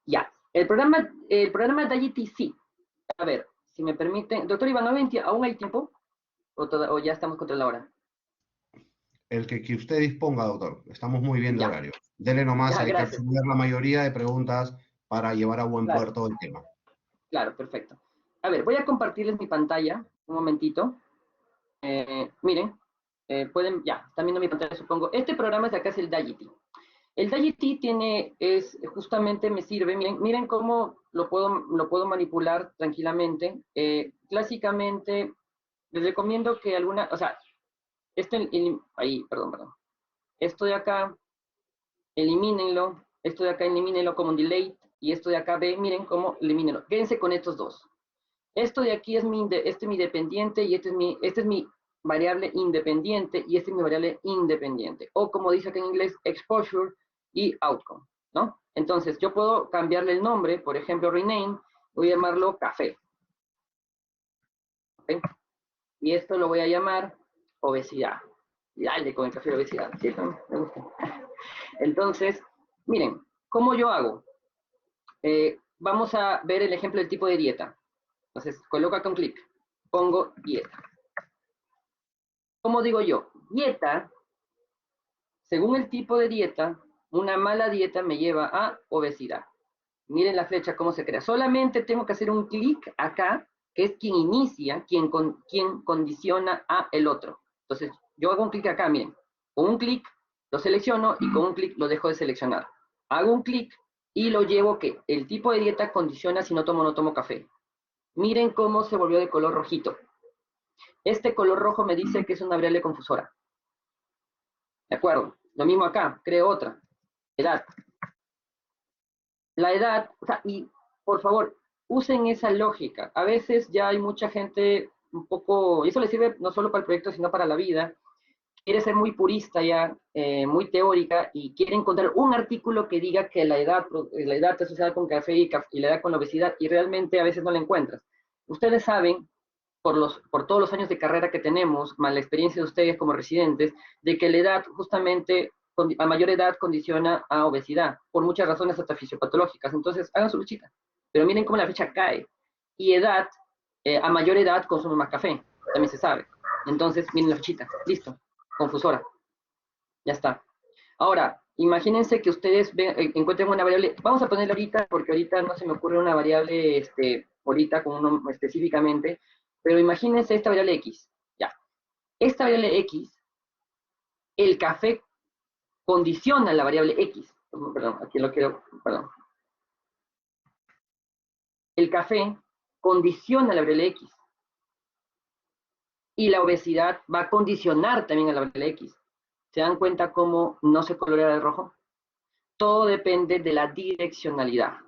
Ya, el programa Dagity sí. A ver, si me permiten. Doctor Iván, ¿aún hay tiempo? ¿O ya estamos contra la hora? El que usted disponga, doctor. Estamos muy bien de Ya. horario. Dele nomás, Ya, hay que gracias. absorber la mayoría de preguntas para llevar a buen Claro. puerto el tema. Claro, perfecto. A ver, voy a compartirles mi pantalla, un momentito. Miren, están viendo mi pantalla, supongo. Este programa de acá es el Dagity. El Dagity justamente me sirve, miren cómo lo puedo manipular tranquilamente. Clásicamente, les recomiendo que o sea, perdón. Esto de acá, elimínenlo. Esto de acá, elimínenlo como un delete. Y esto de acá, miren cómo elimínenlo. Quédense con estos dos. Esto de aquí es mi dependiente y este es mi variable independiente y este es mi variable independiente. O como dice acá en inglés, exposure y outcome, ¿no? Entonces, yo puedo cambiarle el nombre, por ejemplo, rename, voy a llamarlo café. ¿Okay? Y esto lo voy a llamar obesidad. Y dale con el café obesidad. Sí, me gusta. Entonces, miren, ¿cómo yo hago? Vamos a ver el ejemplo del tipo de dieta. Entonces, coloco acá un clic, pongo dieta. ¿Cómo digo yo? Dieta, según el tipo de dieta, una mala dieta me lleva a obesidad. Miren la flecha cómo se crea. Solamente tengo que hacer un clic acá, que es quien inicia, quien condiciona a el otro. Entonces, yo hago un clic acá, miren. Con un clic lo selecciono y con un clic lo dejo de seleccionar. Hago un clic y lo llevo que el tipo de dieta condiciona si no tomo o no tomo café. Miren cómo se volvió de color rojito. Este color rojo me dice que es una variable confusora. ¿De acuerdo? Lo mismo acá, creo otra. Edad. La edad, o sea, y por favor, usen esa lógica. A veces ya hay mucha gente un poco, y eso le sirve no solo para el proyecto, sino para la vida, quiere ser muy purista ya, muy teórica, y quiere encontrar un artículo que diga que la edad está asociada con café y la edad con la obesidad, y realmente a veces no la encuentras. Ustedes saben, por todos los años de carrera que tenemos, más la experiencia de ustedes como residentes, de que la edad justamente a mayor edad condiciona a obesidad, por muchas razones hasta fisiopatológicas. Entonces, hagan su luchita. Pero miren cómo la fecha cae. Y edad, a mayor edad consume más café, también se sabe. Entonces, miren la fechita, listo, confusora. Ya está. Ahora, imagínense que ustedes encuentren una variable, vamos a ponerla ahorita, porque ahorita no se me ocurre una variable, ahorita con uno específicamente, pero imagínense esta variable X. Ya. Esta variable X, el café condiciona la variable X. Perdón, aquí lo quiero, perdón. El café condiciona la variable X. Y la obesidad va a condicionar también a la variable X. ¿Se dan cuenta cómo no se colorea de rojo? Todo depende de la direccionalidad.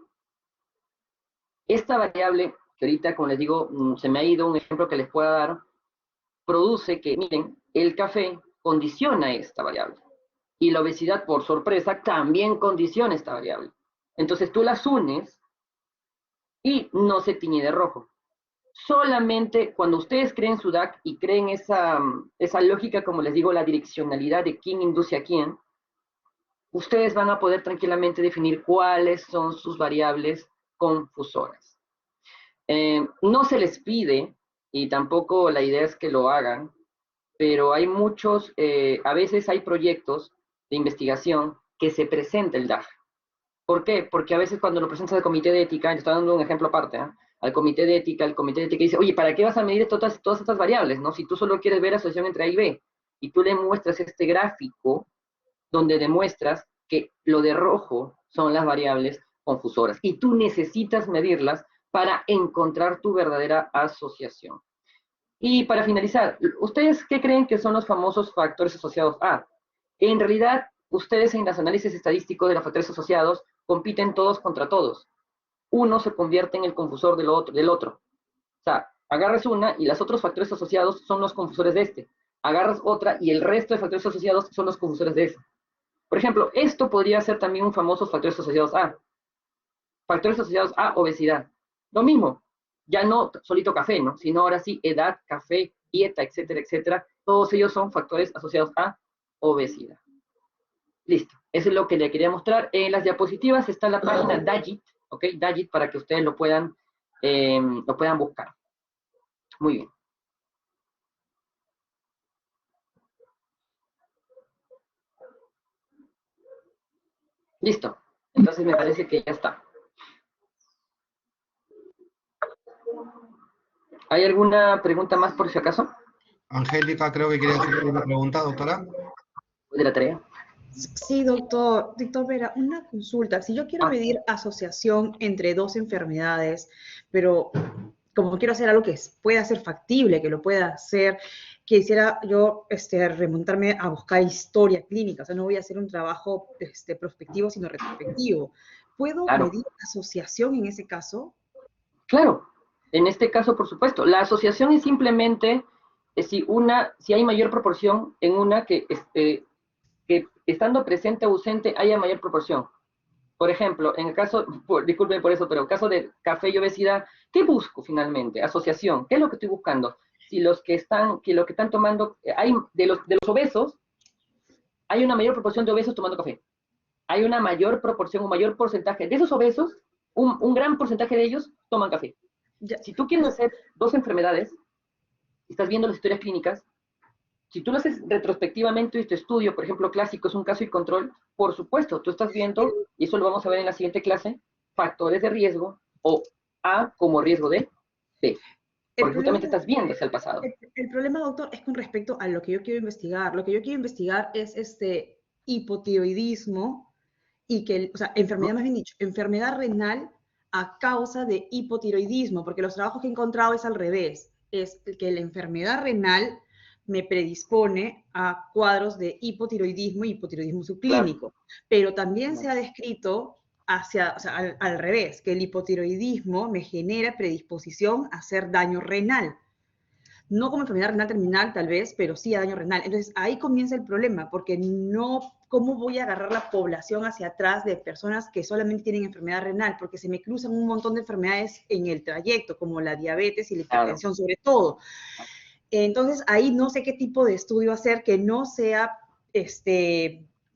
Esta variable, que ahorita, como les digo, se me ha ido un ejemplo que les pueda dar, produce que, miren, el café condiciona esta variable. Y la obesidad, por sorpresa, también condiciona esta variable. Entonces tú las unes y no se tiñe de rojo. Solamente cuando ustedes creen su DAC y creen esa lógica, como les digo, la direccionalidad de quién induce a quién, ustedes van a poder tranquilamente definir cuáles son sus variables confusoras. No se les pide, y tampoco la idea es que lo hagan, pero hay muchos, a veces hay proyectos de investigación que se presenta el DAG. ¿Por qué? Porque a veces cuando lo presentas al comité de ética, y estoy dando un ejemplo aparte, al comité de ética, el comité de ética dice, oye, ¿para qué vas a medir todas estas variables? ¿No? Si tú solo quieres ver la asociación entre A y B, y tú le muestras este gráfico donde demuestras que lo de rojo son las variables confusoras, y tú necesitas medirlas para encontrar tu verdadera asociación. Y para finalizar, ¿ustedes qué creen que son los famosos factores asociados A? En realidad, ustedes en los análisis estadísticos de los factores asociados compiten todos contra todos. Uno se convierte en el confusor del otro. O sea, agarras una y los otros factores asociados son los confusores de este. Agarras otra y el resto de factores asociados son los confusores de este. Por ejemplo, esto podría ser también un famoso factores asociados A. Factores asociados a obesidad. Lo mismo, ya no solito café, ¿no? Sino ahora sí, edad, café, dieta, etcétera, etcétera. Todos ellos son factores asociados a obesidad. Listo. Eso es lo que le quería mostrar. En las diapositivas está la página Dagit, ¿ok? Dagit para que ustedes lo puedan buscar. Muy bien. Listo. Entonces me parece que ya está. ¿Hay alguna pregunta más por si acaso? Angélica, creo que quiere hacer una pregunta, doctora. ¿De la tarea? Sí, doctor Vera, una consulta. Si yo quiero medir asociación entre dos enfermedades, pero como quiero hacer algo que pueda ser factible, que lo pueda hacer, quisiera yo remontarme a buscar historia clínica, o sea, no voy a hacer un trabajo prospectivo, sino retrospectivo. ¿Puedo medir asociación en ese caso? Claro, en este caso, por supuesto. La asociación es simplemente si hay mayor proporción en una que estando presente o ausente haya mayor proporción. Por ejemplo, en el caso, disculpen por eso, pero en el caso de café y obesidad, ¿qué busco finalmente? Asociación. ¿Qué es lo que estoy buscando? Si lo que están tomando, de los obesos, hay una mayor proporción de obesos tomando café. Hay una mayor proporción, un mayor porcentaje de esos obesos, un gran porcentaje de ellos toman café. Si tú quieres hacer dos enfermedades, estás viendo las historias clínicas, si tú lo haces retrospectivamente y tu estudio, por ejemplo, clásico, es un caso y control, por supuesto, tú estás viendo, y eso lo vamos a ver en la siguiente clase, factores de riesgo o A como riesgo de B. El Porque justamente problema, estás viendo hacia el pasado. el problema, doctor, es con respecto a lo que yo quiero investigar. Lo que yo quiero investigar es este hipotiroidismo y que, o sea, enfermedad, más bien dicho, enfermedad renal a causa de hipotiroidismo, porque los trabajos que he encontrado es al revés. Es que la enfermedad renal me predispone a cuadros de hipotiroidismo y hipotiroidismo subclínico. Pero también se ha descrito hacia, o sea, al revés, que el hipotiroidismo me genera predisposición a hacer daño renal. No como enfermedad renal terminal, tal vez, pero sí a daño renal. Entonces, ahí comienza el problema, porque no, ¿cómo voy a agarrar la población hacia atrás de personas que solamente tienen enfermedad renal? Porque se me cruzan un montón de enfermedades en el trayecto, como la diabetes y la hipertensión, sobre todo. Entonces, ahí no sé qué tipo de estudio hacer que no sea,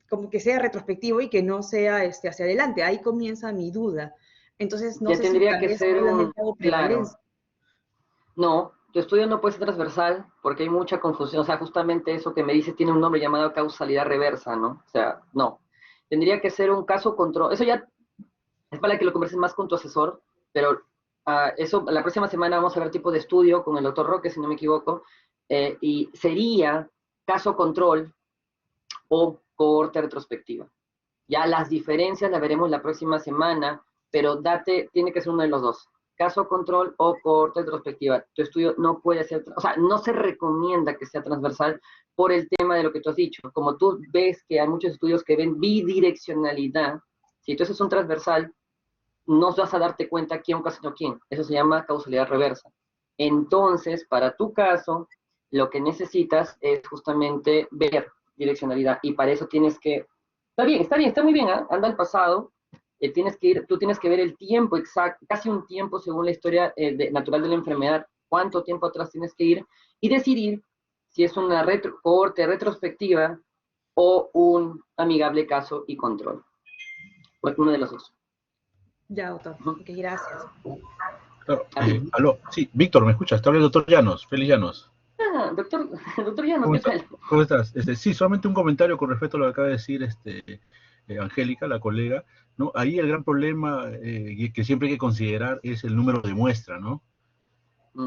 como que sea retrospectivo y que no sea hacia adelante. Ahí comienza mi duda. Entonces, no Ya sé si tendría tal que vez ser un, solamente hago claro, prevalencia. no, tu estudio no puede ser transversal porque hay mucha confusión, o sea, justamente eso que me dices tiene un nombre llamado causalidad reversa, ¿no? O sea, no. Tendría que ser un caso control, eso ya es para que lo converses más con tu asesor, pero eso, la próxima semana vamos a ver tipo de estudio con el doctor Roque, si no me equivoco, y sería caso control o cohorte retrospectiva. Ya las diferencias las veremos la próxima semana, pero tiene que ser uno de los dos. Caso control o cohorte retrospectiva. Tu estudio no puede ser, o sea, no se recomienda que sea transversal por el tema de lo que tú has dicho. Como tú ves que hay muchos estudios que ven bidireccionalidad, si tú haces un transversal, no vas a darte cuenta quién ocasionó quién. Eso se llama causalidad reversa. Entonces, para tu caso, lo que necesitas es justamente ver direccionalidad y para eso tienes que, está bien, está muy bien, ¿eh? Anda al pasado, tú tienes que ver el tiempo exacto, casi un tiempo según la historia natural de la enfermedad, cuánto tiempo atrás tienes que ir y decidir si es una cohorte retrospectiva o un amigable caso y control. Uno de los dos. Ya, doctor. Ok, gracias. Claro, aló, sí, Víctor, ¿me escuchas? Te habla el doctor Llanos, Félix Llanos. Doctor, doctor Llanos, ¿Cómo ¿qué está? tal? ¿Cómo estás? Sí, solamente un comentario con respecto a lo que acaba de decir Angélica, la colega, ¿no? Ahí el gran problema que siempre hay que considerar es el número de muestra, ¿no?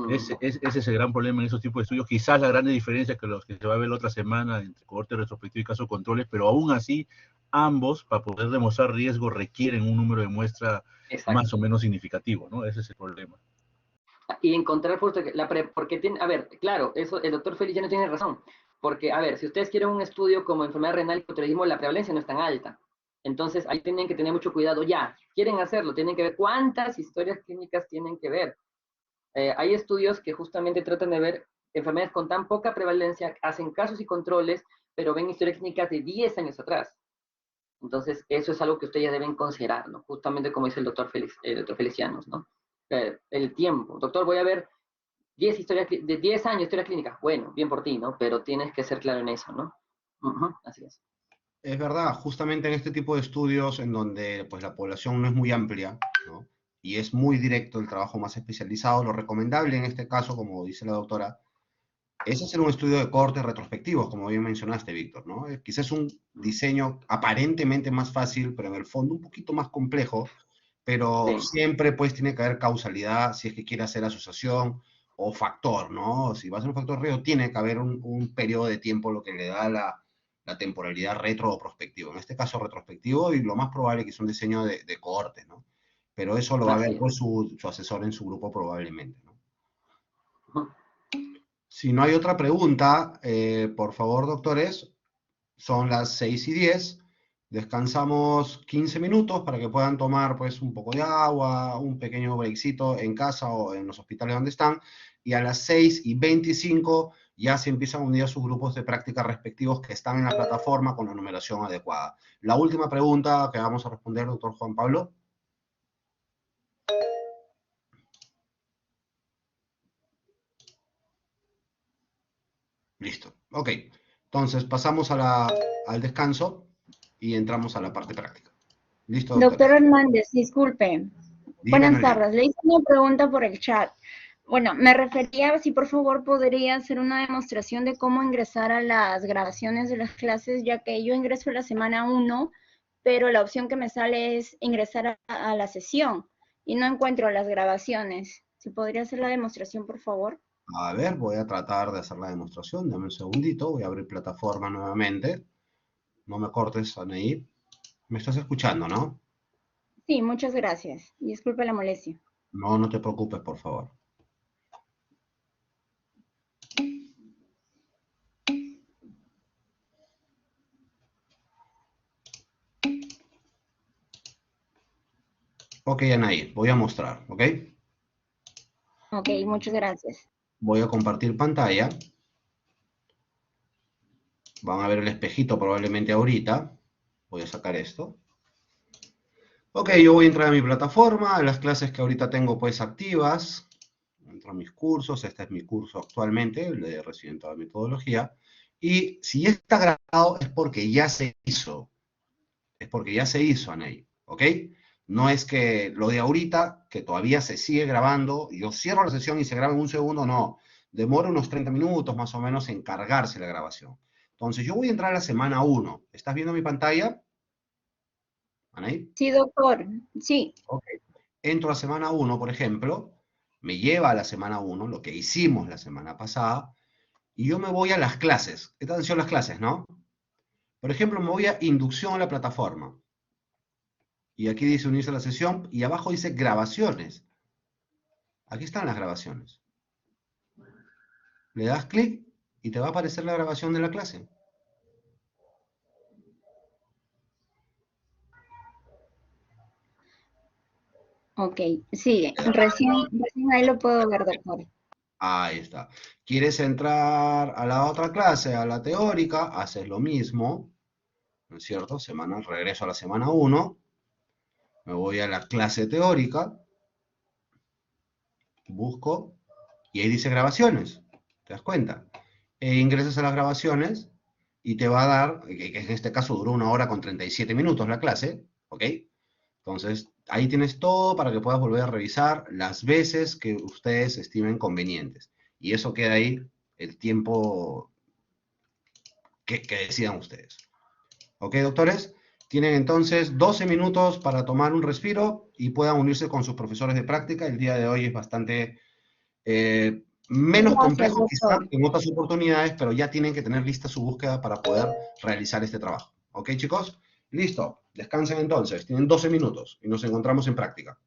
Ese es el gran problema en esos tipos de estudios. Quizás la gran diferencia que los que se va a ver la otra semana entre cohorte retrospectivo y caso controles, pero aún así, ambos, para poder demostrar riesgo, requieren un número de muestra más o menos significativo, ¿no? Ese es el problema. Y encontrar porque tiene, a ver, claro, eso el doctor Félix ya no tiene razón, porque, a ver, si ustedes quieren un estudio como enfermedad renal y hipotiroidismo, la prevalencia no es tan alta. Entonces, ahí tienen que tener mucho cuidado ya. Quieren hacerlo, tienen que ver cuántas historias clínicas tienen que ver. Hay estudios que justamente tratan de ver enfermedades con tan poca prevalencia, hacen casos y controles, pero ven historias clínicas de 10 años atrás. Entonces, eso es algo que ustedes ya deben considerar, ¿no? Justamente como dice el doctor Felicianos, ¿no? El tiempo. Doctor, voy a ver 10 historias, de 10 años historias clínicas. Bueno, bien por ti, ¿no? Pero tienes que ser claro en eso, ¿no? Así es. Es verdad, justamente en este tipo de estudios en donde pues la población no es muy amplia, ¿no? Y es muy directo el trabajo más especializado, lo recomendable en este caso, como dice la doctora, es hacer un estudio de cortes retrospectivos, como bien mencionaste, Víctor, ¿no? Quizás un diseño aparentemente más fácil, pero en el fondo un poquito más complejo, pero Sí. siempre pues tiene que haber causalidad si es que quiere hacer asociación o factor, ¿no? Si va a ser un factor riesgo, tiene que haber un periodo de tiempo lo que le da la temporalidad retro o prospectivo. En este caso retrospectivo y lo más probable que es un diseño de cohortes, ¿no? Pero eso lo va a ver Así es. pues su asesor en su grupo probablemente, ¿no? Ujú. Si no hay otra pregunta, por favor, doctores, son las 6:10. Descansamos 15 minutos para que puedan tomar pues un poco de agua, un pequeño breakcito en casa o en los hospitales donde están. Y a las 6:25 ya se empiezan a unir a sus grupos de práctica respectivos que están en la plataforma con la numeración adecuada. La última pregunta que vamos a responder, doctor Juan Pablo. Listo. Ok. Entonces pasamos al descanso y entramos a la parte práctica. Listo, doctor. Doctor Hernández, disculpe. Buenas Dígame. tardes. Le hice una pregunta por el chat. Bueno, me refería si por favor podría hacer una demostración de cómo ingresar a las grabaciones de las clases, ya que yo ingreso la semana 1, pero la opción que me sale es ingresar a la sesión y no encuentro las grabaciones. ¿Si podría hacer la demostración, por favor? A ver, voy a tratar de hacer la demostración. Dame un segundito. Voy a abrir plataforma nuevamente. No me cortes, Anaí. ¿Me estás escuchando, no? Sí, muchas gracias. Y disculpe la molestia. No, no te preocupes, por favor. Ok, Anaí, voy a mostrar, ¿ok? Ok, muchas gracias. Voy a compartir pantalla. Van a ver el espejito probablemente ahorita. Voy a sacar esto. Ok, yo voy a entrar a mi plataforma, a las clases que ahorita tengo pues activas. Entro a mis cursos, este es mi curso actualmente, el de Residente de Metodología. Y si ya está grabado es porque ya se hizo. Es porque ya se hizo, Aney, ¿ok? No es que lo de ahorita, que todavía se sigue grabando, yo cierro la sesión y se graba en un segundo, no. Demora unos 30 minutos más o menos en cargarse la grabación. Entonces, yo voy a entrar a la semana 1. ¿Estás viendo mi pantalla, Aney? Sí, doctor. Sí. Ok. Entro a semana 1, por ejemplo, me lleva a la semana 1, lo que hicimos la semana pasada, y yo me voy a las clases. Estas son las clases, ¿no? Por ejemplo, me voy a inducción a la plataforma. Y aquí dice unirse a la sesión, y abajo dice grabaciones. Aquí están las grabaciones. Le das clic y te va a aparecer la grabación de la clase. Ok, sí, recién ahí lo puedo ver, doctor. Ahí está. ¿Quieres entrar a la otra clase, a la teórica? Haces lo mismo, ¿no es cierto? Regreso a la semana 1, me voy a la clase teórica, busco, y ahí dice grabaciones, ¿te das cuenta? Ingresas a las grabaciones y te va a dar, que en este caso duró 1 hora con 37 minutos la clase, ¿ok? Entonces, ahí tienes todo para que puedas volver a revisar las veces que ustedes estimen convenientes. Y eso queda ahí el tiempo que decidan ustedes. ¿Ok, doctores? Tienen entonces 12 minutos para tomar un respiro y puedan unirse con sus profesores de práctica. El día de hoy es bastante menos Gracias, complejo quizá doctor. que en otras oportunidades, pero ya tienen que tener lista su búsqueda para poder realizar este trabajo. ¿Ok, chicos? Listo. Descansen entonces. Tienen 12 minutos y nos encontramos en práctica.